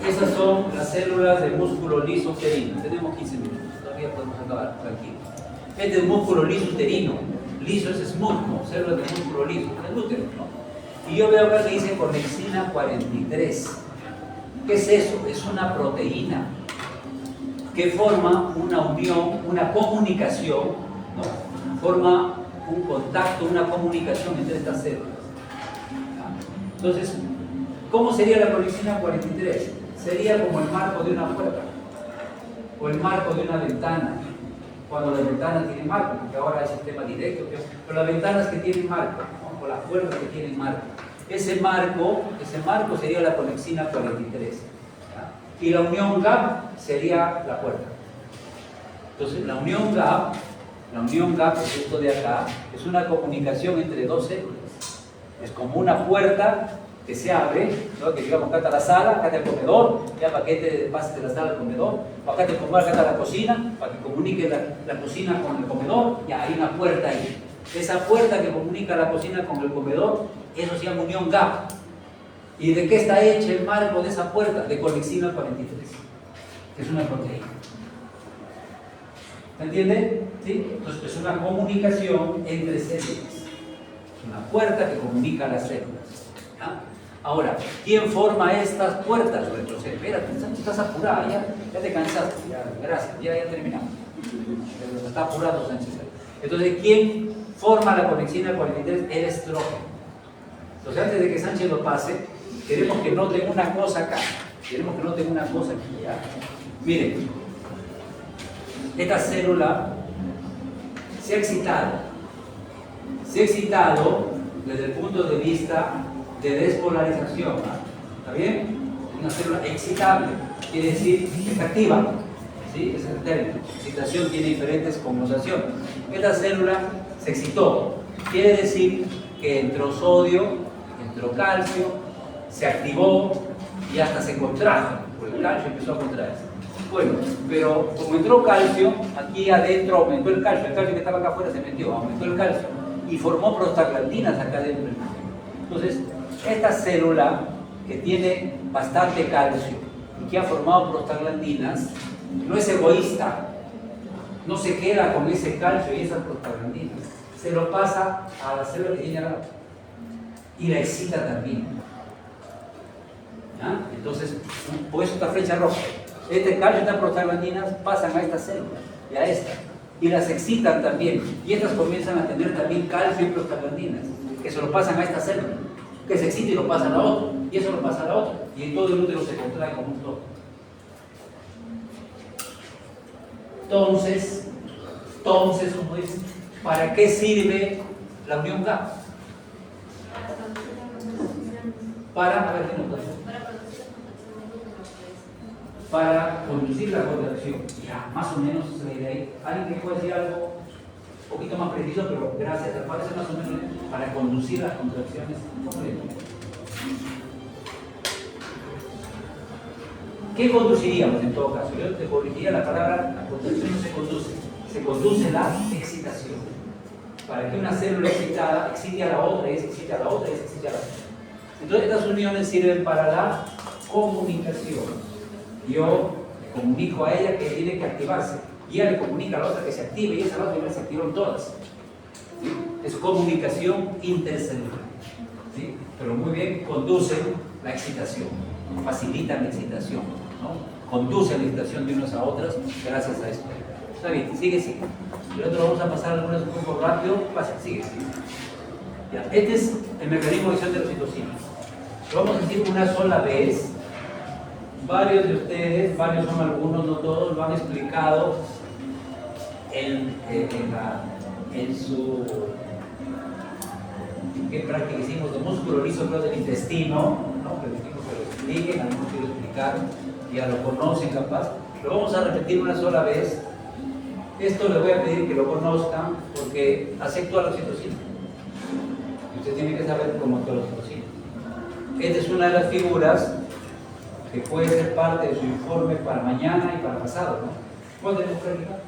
esas son las células del músculo liso uterino. Tenemos 15 minutos, todavía podemos acabar, tranquilo. Este es músculo liso uterino. Liso es smooth, ¿no? Células de músculo liso, el útero, ¿no? Y yo veo acá que dice conexina 43. ¿Qué es eso? Es una proteína que forma una unión, una comunicación, ¿no? Forma un contacto, una comunicación entre estas células. Entonces, ¿cómo sería la conexina 43? Sería como el marco de una puerta o el marco de una ventana. Cuando las ventanas tienen marco, porque ahora hay sistema directo, pero las ventanas que tienen marco, ¿no? O las puertas que tienen marco. Ese marco sería la conexina 43. ¿Ya? Y la unión gap sería la puerta. Entonces, la unión gap, es esto de acá, es una comunicación entre dos células. Es como una puerta que se abre, ¿no? Que digamos, acá está la sala, acá está el comedor, ya para que te pases de la sala al comedor, o acá está la cocina, para que comunique la cocina con el comedor, ya hay una puerta ahí. Esa puerta que comunica la cocina con el comedor, eso se llama unión gap. ¿Y de qué está hecho el marco de esa puerta? De conexina 43, que es una proteína. ¿Se entiende? ¿Sí? Entonces es una comunicación entre células. Es una puerta que comunica las células. ¿Ya? Ahora, ¿quién forma estas puertas? Entonces, espérate, estás apurada, ya te cansaste, gracias, ya terminamos. Pero está apurado Sánchez. Entonces, ¿quién forma la conexina 43? El estrógeno. Entonces, antes de que Sánchez lo pase, queremos que noten una cosa acá. ¿Ya? Miren, esta célula se ha excitado desde el punto de vista de despolarización. ¿Está bien? Una célula excitable, quiere decir que está activa. ¿Sí? Ese es el término. Excitación tiene diferentes connotaciones. Esta célula se excitó, quiere decir que entró sodio, entró calcio, se activó y hasta se contrajo, porque el calcio empezó a contraerse. Bueno, pero como entró calcio, aquí adentro aumentó el calcio que estaba acá afuera se metió, aumentó el calcio y formó prostaglandinas acá adentro. Entonces, esta célula que tiene bastante calcio y que ha formado prostaglandinas, no es egoísta, no se queda con ese calcio y esas prostaglandinas, se lo pasa a la célula que tiene al lado y la excita también. ¿Ya? Entonces, por eso esta flecha roja. Este calcio y estas prostaglandinas pasan a esta célula y a esta, y las excitan también, y estas comienzan a tener también calcio y prostaglandinas, que se lo pasan a esta célula, que se excita y lo pasa a la otra, y eso lo pasa a la otra, y en todo el útero se contrae como un todo. Entonces, como dicen, ¿para qué sirve la unión K? Para, a ver, ¿qué nos da? Para conducir la contracción. Ya, más o menos esa es la idea ahí. Alguien que puede decir algo un poquito más preciso, pero gracias, parece más o menos para conducir las contracciones. ¿Cómo le digo? ¿Qué conduciríamos en todo caso? Yo te corrigiría la palabra, la contracción no se conduce la excitación. Para que una célula excitada excite a la otra, y se excite a la otra, y se excite a la otra. Entonces estas uniones sirven para la comunicación. Yo le comunico a ella que tiene que activarse, y ella le comunica a la otra que se active, y esa la otra ya se activaron todas. ¿Sí? Es comunicación intercelular. ¿Sí? Pero muy bien, conducen la excitación, facilitan la excitación, ¿no? Conducen la excitación de unas a otras gracias a esto. Está bien, sigue. El otro vamos a pasar algunas un poco rápido. Pasa, sigue. Ya, este es el mecanismo de acción de la oxitocina. Lo vamos a decir una sola vez. Varios de ustedes, varios son algunos, no todos, lo han explicado en su ¿qué práctica hicimos? De músculo liso, creo, del intestino, ¿no? Que dijimos que lo expliquen, algunos quiero explicar, ya lo conocen capaz. Lo vamos a repetir una sola vez. Esto les voy a pedir que lo conozcan porque actúa la oxitocina. Y usted tiene que saber cómo actúa la oxitocina. Esta es una de las figuras que puede ser parte de su informe para mañana y para pasado, ¿no? ¿Cuándo tenemos práctica?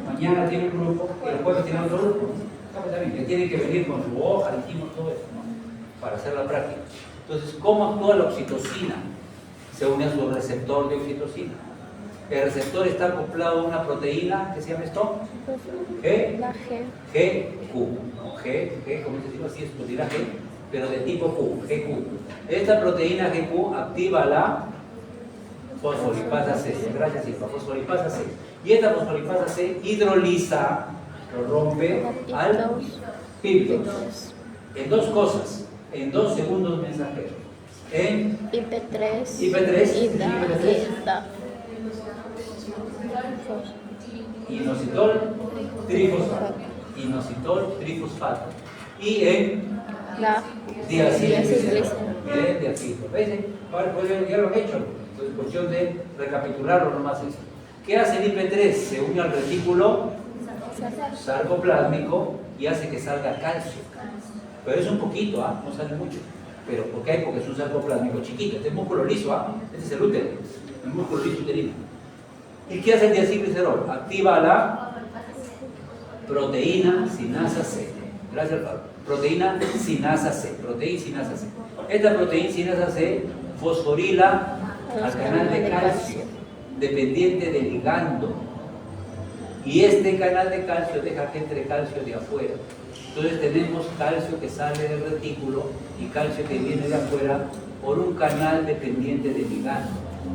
Mañana tiene un grupo y el jueves tiene otro grupo, ¿no? Que tiene que venir con su hoja, dijimos todo eso, ¿no? Para hacer la práctica. Entonces, ¿cómo actúa la oxitocina? Se une a su receptor de oxitocina. El receptor está acoplado a una proteína que se llama esto La G. GQ. G, como se dice así, es proteína G, pero de tipo Q, GQ. Esta proteína GQ activa la fosfolipasa C. Gracias, Silva. Fosfolipasa C. Y esta fosfolipasa C hidroliza, lo rompe al péptidos. En dos cosas, en dos segundos mensajeros. En IP3 y DA. Inositol trifosfato. Y en La diacilglicerol. Bien, diacilglicerol. ¿Veis? Ahora, pues ya lo he hecho. Entonces, cuestión de recapitularlo nomás esto. ¿Qué hace el IP3? Se une al retículo sarcoplásmico y hace que salga calcio. Pero es un poquito, no sale mucho. ¿Pero por qué? Porque es un sarcoplásmico chiquito. Este es músculo liso, este es el útero, el músculo liso uterino. ¿Y qué hace el diacilglicerol? Activa la proteína sinasa C. Gracias, Pablo. Proteína sinasa C. Esta proteína sinasa C fosforila al canal de calcio, dependiente del ligando. Y este canal de calcio deja que entre calcio de afuera. Entonces tenemos calcio que sale del retículo y calcio que viene de afuera por un canal dependiente del ligando.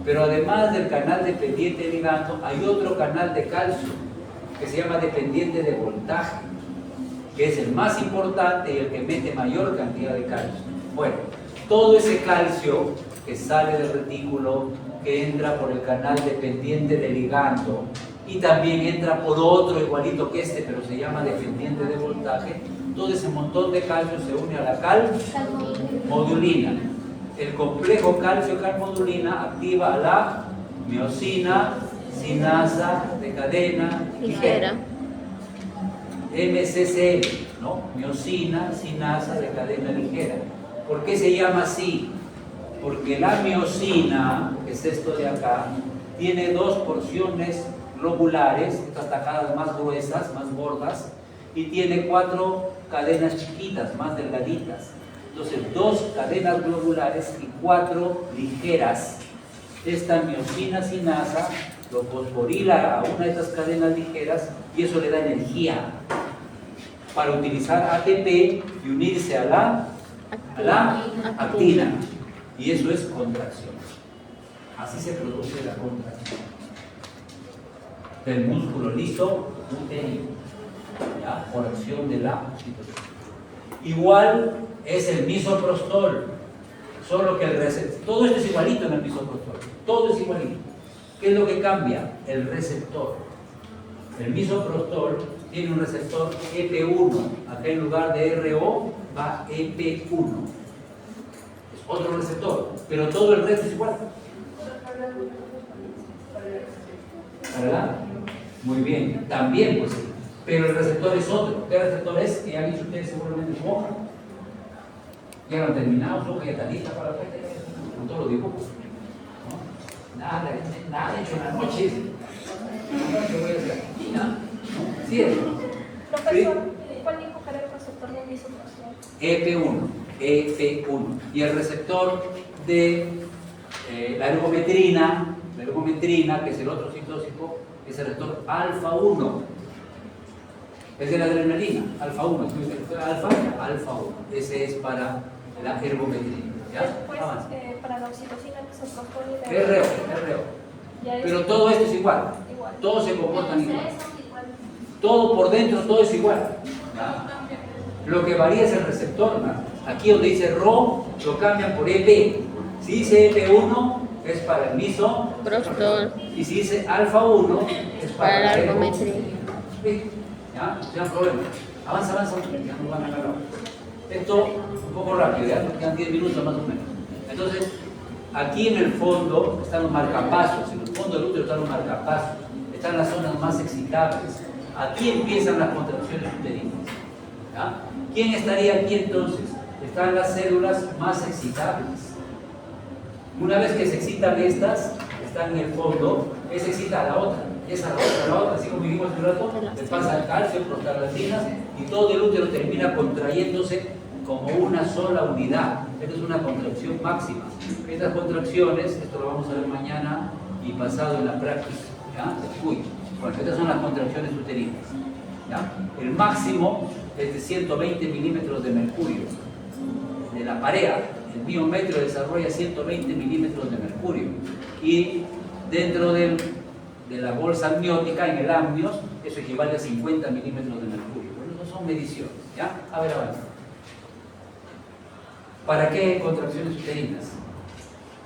Pero además del canal dependiente del ligando, hay otro canal de calcio que se llama dependiente de voltaje, que es el más importante y el que mete mayor cantidad de calcio. Bueno, todo ese calcio que sale del retículo, que entra por el canal dependiente del ligando y también entra por otro igualito que este, pero se llama dependiente de voltaje, Todo ese montón de calcio se une a la calmodulina. El complejo calcio-calmodulina activa a la miosina, sinasa de cadena ligera. MCCL, ¿no? Miosina, sinasa de cadena ligera. ¿Por qué se llama así? Porque la miosina, que es esto de acá, tiene dos porciones globulares, estas tajadas más gruesas, más gordas, y tiene 4 cadenas chiquitas, más delgaditas. Entonces, 2 cadenas globulares y 4 ligeras. Esta miosina sinasa lo fosforila a una de estas cadenas ligeras y eso le da energía para utilizar ATP y unirse a la actina. Y eso es contracción. Así se produce la contracción del músculo liso uterino, ¿ya? Por acción de la oxitocina. Igual es el misoprostol, solo que el receptor, todo esto es igualito en el misoprostol, todo es igualito. ¿Qué es lo que cambia? El receptor. El misoprostol tiene un receptor EP1, acá en lugar de RO va EP1. Es otro receptor, pero todo el resto es igual. ¿Verdad? Muy bien, también pues, pero el receptor es otro. ¿Qué receptor es? Que han dicho ustedes seguramente su hoja. Ya lo han terminado, su hoja ya está lista para la frente, con todos los dibujos. ¿No? Nada hecho en la noche. ¿Qué voy a hacer? Nada. ¿Sí es? Profesor, ¿cuál dijo que era el receptor de misoprostol? EP1. Y el receptor de la ergometrina, que es el otro citóxico, es el receptor alfa-1. Es de la adrenalina, alfa-1. Alfa-1. Ese es para la ergometrina. ¿Ya? Después, para la oxitocina, el misoprostol y la RO. Ya es Pero todo esto es igual. Todos se comportan igual. Todo por dentro, todo es igual. ¿Ya? Lo que varía es el receptor, ¿no? Aquí donde dice RO, lo cambian por EP. Si dice EP1, es para el misoprostol. Y si dice alfa-1, es para la ergometría. ¿Sí? ¿Ya? No hay problema. Avanza, ya no van a ganar. Esto un poco rápido, ya quedan 10 minutos más o menos. Entonces, aquí en el fondo están los marcapasos, en el fondo del útero están los marcapasos, están las zonas más excitables. Aquí empiezan las contracciones uterinas. ¿Ya? ¿Quién estaría aquí entonces? Están las células más excitables. Una vez que se excitan estas, están en el fondo, esa excita a la otra, esa a la otra, así como dijimos hace un rato, le pasa el calcio, prostaglandinas, y todo el útero termina contrayéndose como una sola unidad. Esta es una contracción máxima. Estas contracciones, esto lo vamos a ver mañana y pasado en la práctica. ¿Ya? Bueno, estas son las contracciones uterinas. ¿Ya? El máximo es de 120 milímetros de mercurio. De la pareja, el miometrio desarrolla 120 milímetros de mercurio. Y dentro de la bolsa amniótica, en el amnios, eso equivale a 50 milímetros de mercurio. Bueno, eso son mediciones. ¿Ya? A ver, avanza. ¿Para qué contracciones uterinas?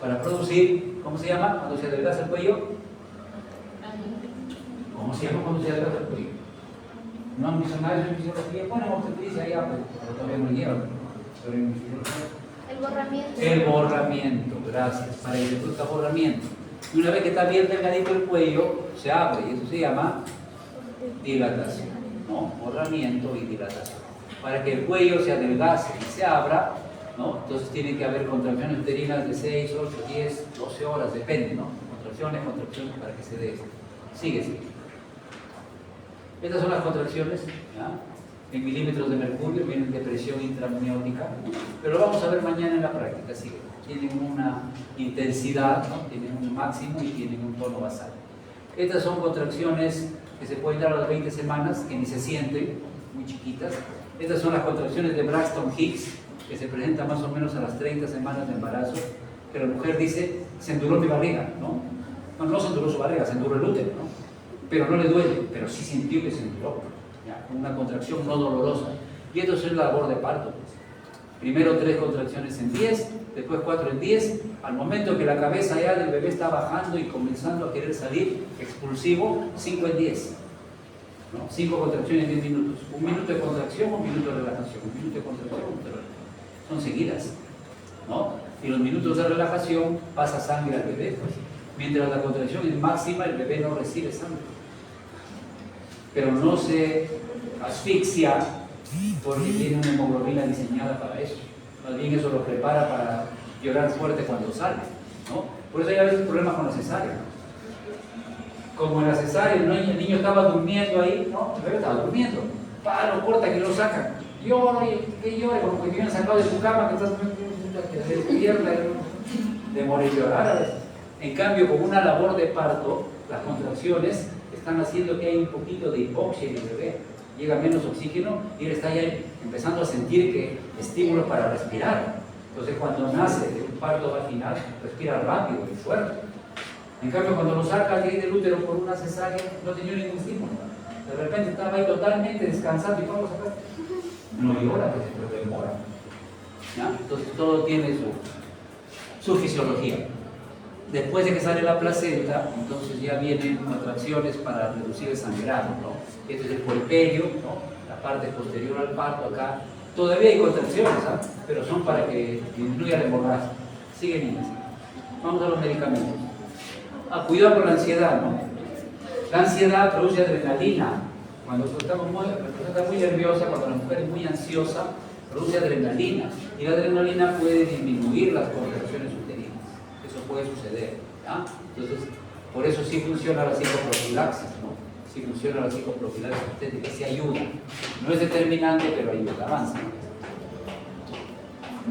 Para producir, ¿cómo se llama? Cuando se adelgaza el cuello. ¿Cómo se llama cuando se adelgaza el cuello? No han visto nada de fisiología. Bueno, obstetricia ya, pero todavía no lleva. Pero en fisiología. El borramiento. El borramiento, gracias. Para que se produzca borramiento. Y una vez que está bien delgadito el cuello, se abre y eso se llama dilatación. No, borramiento y dilatación. Para que el cuello se adelgace y se abra, ¿no? Entonces tiene que haber contracciones uterinas de 6, 8, 10, 12 horas, depende, ¿no? Contracciones para que se dé esto. Sigue. Estas son las contracciones, ¿ya? En milímetros de mercurio, vienen de presión intramniótica, pero lo vamos a ver mañana en la práctica. Sigue. Tienen una intensidad, ¿no? Tienen un máximo y tienen un tono basal. Estas son contracciones que se pueden dar a las 20 semanas, que ni se sienten, muy chiquitas. Estas son las contracciones de Braxton Hicks, que se presenta más o menos a las 30 semanas de embarazo, que la mujer dice, se enduró mi barriga, ¿no? No se enduró su barriga, se enduró el útero, ¿no? Pero no le duele, pero sí sintió que se enduró, ¿ya? Una contracción no dolorosa. Y esto es la labor de parto, pues. Primero 3 contracciones en 10, después 4 en 10, al momento que la cabeza ya del bebé está bajando y comenzando a querer salir expulsivo, 5 en 10. ¿no? 5 contracciones en 10 minutos. 1 minuto de contracción, 1 minuto de relajación. 1 minuto de contracción, 1 minuto de relajación. Son seguidas, ¿no? Y los minutos de relajación pasa sangre al bebé. Mientras la contracción es máxima, el bebé no recibe sangre. Pero no se asfixia porque tiene una hemoglobina diseñada para eso. Más bien eso lo prepara para llorar fuerte cuando sale, ¿no? Por eso hay a veces problemas con la cesárea. Como en la cesárea el niño estaba durmiendo ahí, ¿no? El bebé estaba durmiendo. Lo corta que lo sacan. Llora, que llora, como que te hubieran sacado de tu cama, que estás despierta, de morir llorar a veces. En cambio, con una labor de parto, las contracciones están haciendo que haya un poquito de hipoxia en el bebé. Llega menos oxígeno y él está ya empezando a sentir que estímulos para respirar. Entonces, cuando nace de un parto vaginal, respira rápido y fuerte. En cambio, cuando lo saca de ahí del útero por una cesárea, no tenía ningún estímulo. De repente estaba ahí totalmente descansando y vamos a ver. No llora, pero demora. ¿Ya? Entonces, todo tiene su fisiología. Después de que sale la placenta, entonces ya vienen contracciones para reducir el sangrado, ¿no? Este es el puerperio, ¿no? La parte posterior al parto acá. Todavía hay contracciones, ¿ah? Pero son para que disminuya la hemorragia. Sigue, niñas. Vamos a los medicamentos. Cuidado con la ansiedad, ¿no? La ansiedad produce adrenalina. Cuando la persona está muy nerviosa, cuando la mujer es muy ansiosa, produce adrenalina. Y la adrenalina puede disminuir las contracciones uterinas. Eso puede suceder, ¿ya? Entonces, por eso sí funciona la psicoprofilaxis, ¿no? Sí funciona la psicoprofilaxis obstétrica, sí ayuda. No es determinante, pero ayuda, avanza.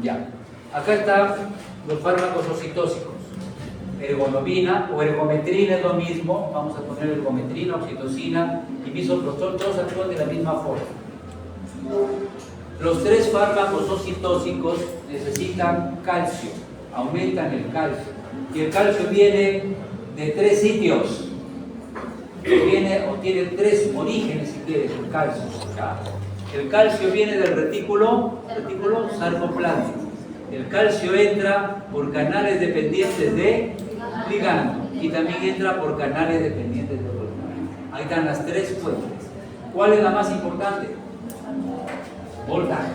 Ya. Acá están los fármacos oxitóxicos. Ergonomina o ergometrina es lo mismo. Vamos a poner ergometrina, oxitocina y misoprostol, todos actúan de la misma forma. Los 3 fármacos oxitóxicos necesitan calcio, aumentan el calcio. Y el calcio viene de 3 sitios. Tiene 3 orígenes, si quieres, el calcio. ¿Ya? El calcio viene del retículo sarcoplástico. El calcio entra por canales dependientes de ligando y también entra por canales dependientes de voltaje. Ahí están las 3 fuentes. ¿Cuál es la más importante? Voltaje.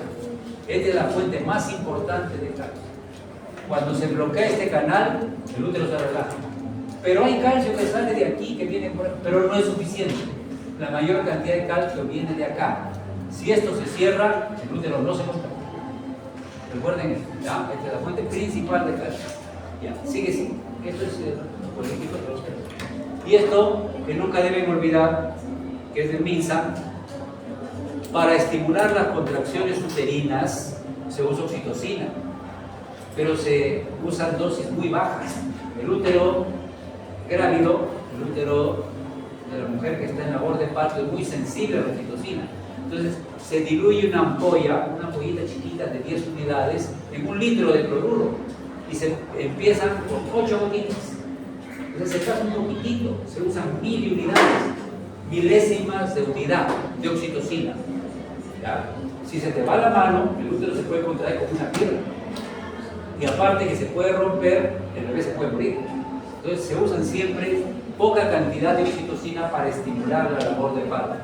Esta es la fuente más importante de calcio. Cuando se bloquea este canal, el útero se relaja. Pero hay calcio que sale de aquí, que viene por aquí, pero no es suficiente. La mayor cantidad de calcio viene de acá. Si esto se cierra, el útero no se contrae. Recuerden esto, ¿ya? Esta es la fuente principal de calcio. Ya, sigue, sigue. Esto es político de los calcios. Y esto, que nunca deben olvidar, que es de Minsa, para estimular las contracciones uterinas se usa oxitocina, pero se usan dosis muy bajas. El útero grávido, el útero de la mujer que está en labor de parto es muy sensible a la oxitocina. Entonces se diluye una ampollita chiquita de 10 unidades en 1 litro de cloruro y se empiezan con 8 gotitas. Entonces se pasa un poquitito, se usan 1000 unidades, milésimas de unidad de oxitocina. ¿Ya? Si se te va la mano, el útero se puede contraer como una piedra. Y aparte que se puede romper, el bebé se puede morir. Entonces se usan siempre poca cantidad de oxitocina para estimular la labor de parto.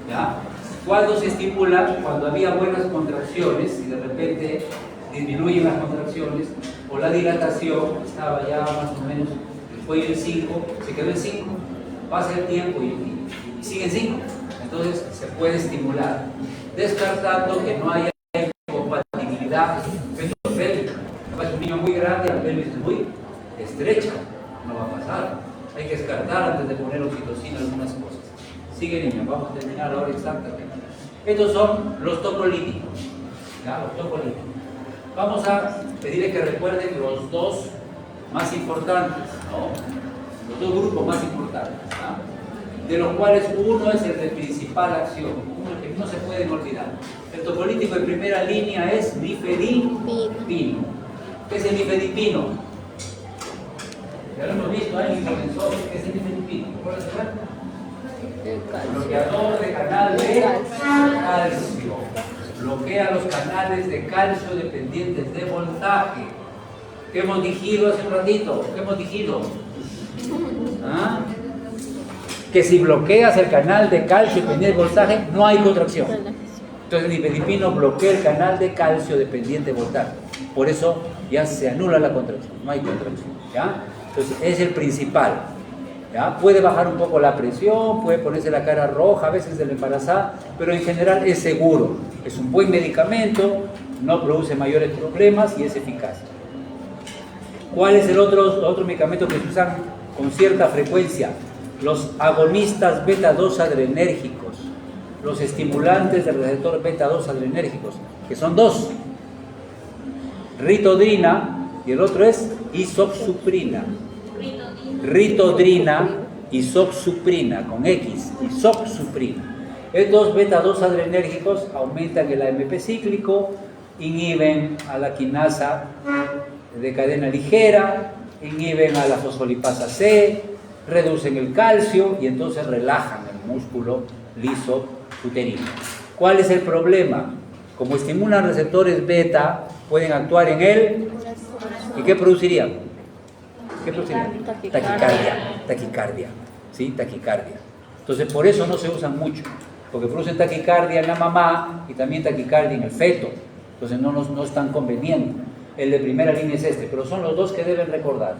¿Ya? ¿Cuándo se estimula? Cuando había buenas contracciones y de repente disminuyen las contracciones o la dilatación estaba ya más o menos, después del 5, se quedó en 5, pasa el tiempo y sigue en 5. Entonces se puede estimular, descartando que no haya compatibilidad pélvica. Es un niño muy grande, la pelvis es muy estrecha, no va a pasar. Hay que descartar antes de poner oxitocina algunas cosas. Sigue, niños, vamos a terminar ahora exactamente. Estos son los tocolíticos. ¿Ya? Los tocolíticos. Vamos a pedirles que recuerden los 2 más importantes, ¿no? Los 2 grupos más importantes, ¿no? De los cuales uno es el de principal acción, uno que no se pueden olvidar. El tocolítico en primera línea es nifedipino. ¿Qué es el nifedipino? Ya lo hemos visto ahí en el ¿qué es el nifedipino? ¿Recuerdas? Bloqueador de canal de calcio. Bloquea los canales de calcio dependientes de voltaje. ¿Qué hemos dicho hace un ratito? ¿Qué hemos dicho? ¿Ah? que si bloqueas el canal de calcio dependiente de voltaje, no hay contracción. Entonces el nifedipino bloquea el canal de calcio dependiente de voltaje. Por eso ya se anula la contracción, no hay contracción. ¿Ya? Entonces es el principal. ¿Ya? Puede bajar un poco la presión, puede ponerse la cara roja a veces de la embarazada, pero en general es seguro. Es un buen medicamento, no produce mayores problemas y es eficaz. ¿Cuál es el otro medicamento que se usan con cierta frecuencia? Los agonistas beta-2 adrenérgicos, los estimulantes del receptor beta-2 adrenérgicos, que son dos, ritodrina y el otro es isoxsuprina. Ritodrina, isoxsuprina, con X, isoxsuprina. Estos beta-2 adrenérgicos aumentan el AMP cíclico, inhiben a la quinasa de cadena ligera, inhiben a la fosfolipasa C, reducen el calcio y entonces relajan el músculo liso uterino. ¿Cuál es el problema? Como estimulan receptores beta, pueden actuar en él. ¿Y qué producirían? ¿Qué producirían? Taquicardia. ¿Sí? Taquicardia. Entonces por eso no se usan mucho, porque producen taquicardia en la mamá y también taquicardia en el feto. Entonces no es tan conveniente. El de primera línea es este, pero son los dos que deben recordar.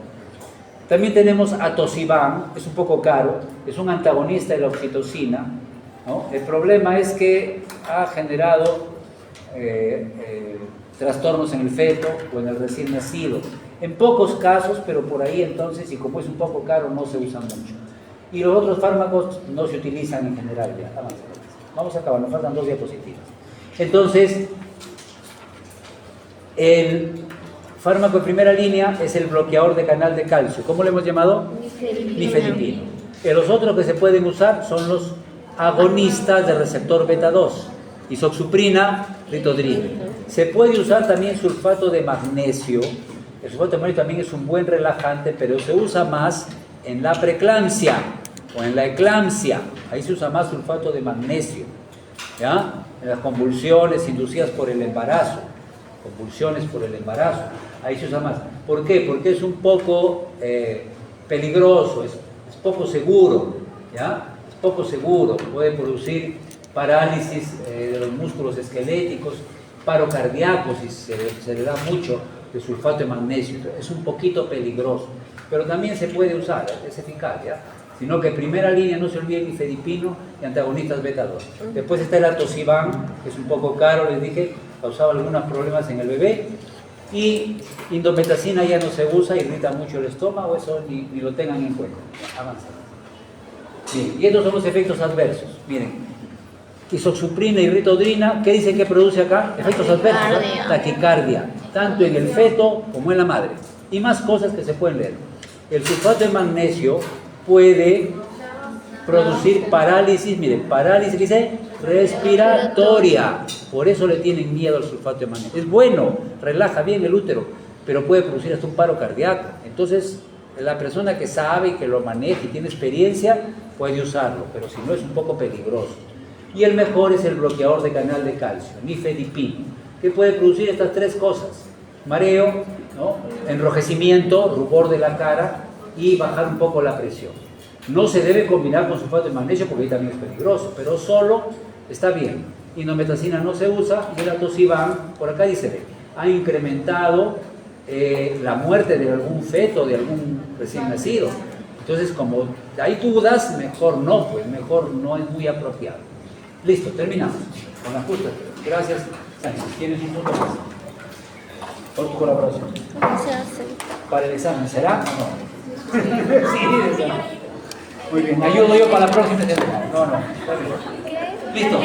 También tenemos atosiban, es un poco caro, es un antagonista de la oxitocina, ¿no? El problema es que ha generado trastornos en el feto o en el recién nacido. En pocos casos, pero por ahí entonces, y como es un poco caro, no se usa mucho. Y los otros fármacos no se utilizan en general ya. Vamos a acabar, nos faltan 2 diapositivas. Entonces, el fármaco de primera línea es el bloqueador de canal de calcio. ¿Cómo le hemos llamado? Nifedipino. Los otros que se pueden usar son los agonistas del receptor beta-2, isoxsuprina, ritodrina. Se puede usar también sulfato de magnesio. El sulfato de magnesio también es un buen relajante, pero se usa más en la preeclampsia o en la eclampsia. Ahí se usa más sulfato de magnesio, ¿ya? En las convulsiones inducidas por el embarazo. Convulsiones por el embarazo, ahí se usa más. ¿Por qué? Porque es un poco peligroso, es poco seguro, ¿ya? Es poco seguro, puede producir parálisis de los músculos esqueléticos, paro cardíaco si se le da mucho de sulfato de magnesio. Es un poquito peligroso, pero también se puede usar, es eficaz, ¿ya? Sino que en primera línea no se olviden nifedipino y antagonistas beta-2. Después está el atosiban, que es un poco caro, les dije, causaba algunos problemas en el bebé, y indometacina ya no se usa, irrita mucho el estómago, eso ni lo tengan en cuenta. Avanza. Bien, y estos son los efectos adversos. Miren, isoxsuprina y ritodrina, ¿qué dice que produce acá? Efectos adversos, ¿no? Taquicardia, tanto en el feto como en la madre, y más cosas que se pueden leer. El sulfato de magnesio puede producir parálisis, miren, parálisis, dice, respiratoria. Por eso le tienen miedo al sulfato de magnesio. Es bueno, relaja bien el útero, pero puede producir hasta un paro cardíaco. Entonces, la persona que sabe y que lo maneja y tiene experiencia, puede usarlo, pero si no es un poco peligroso. Y el mejor es el bloqueador de canal de calcio, nifedipino, que puede producir estas 3 cosas: mareo, ¿no? Enrojecimiento, rubor de la cara y bajar un poco la presión. No se debe combinar con sulfato de magnesio porque ahí también es peligroso, pero solo está bien. Indometacina no se usa y el atosiban, por acá dice, ha incrementado la muerte de algún feto, de algún recién nacido. Entonces, como hay dudas, mejor no, pues mejor no es muy apropiado. Listo, terminamos con las justas. Gracias, Sánchez. ¿Tienes un punto más? Por tu colaboración. Para el examen, ¿será o no? Sí, muy bien, ayudo yo para la próxima. No, está bien. Listo.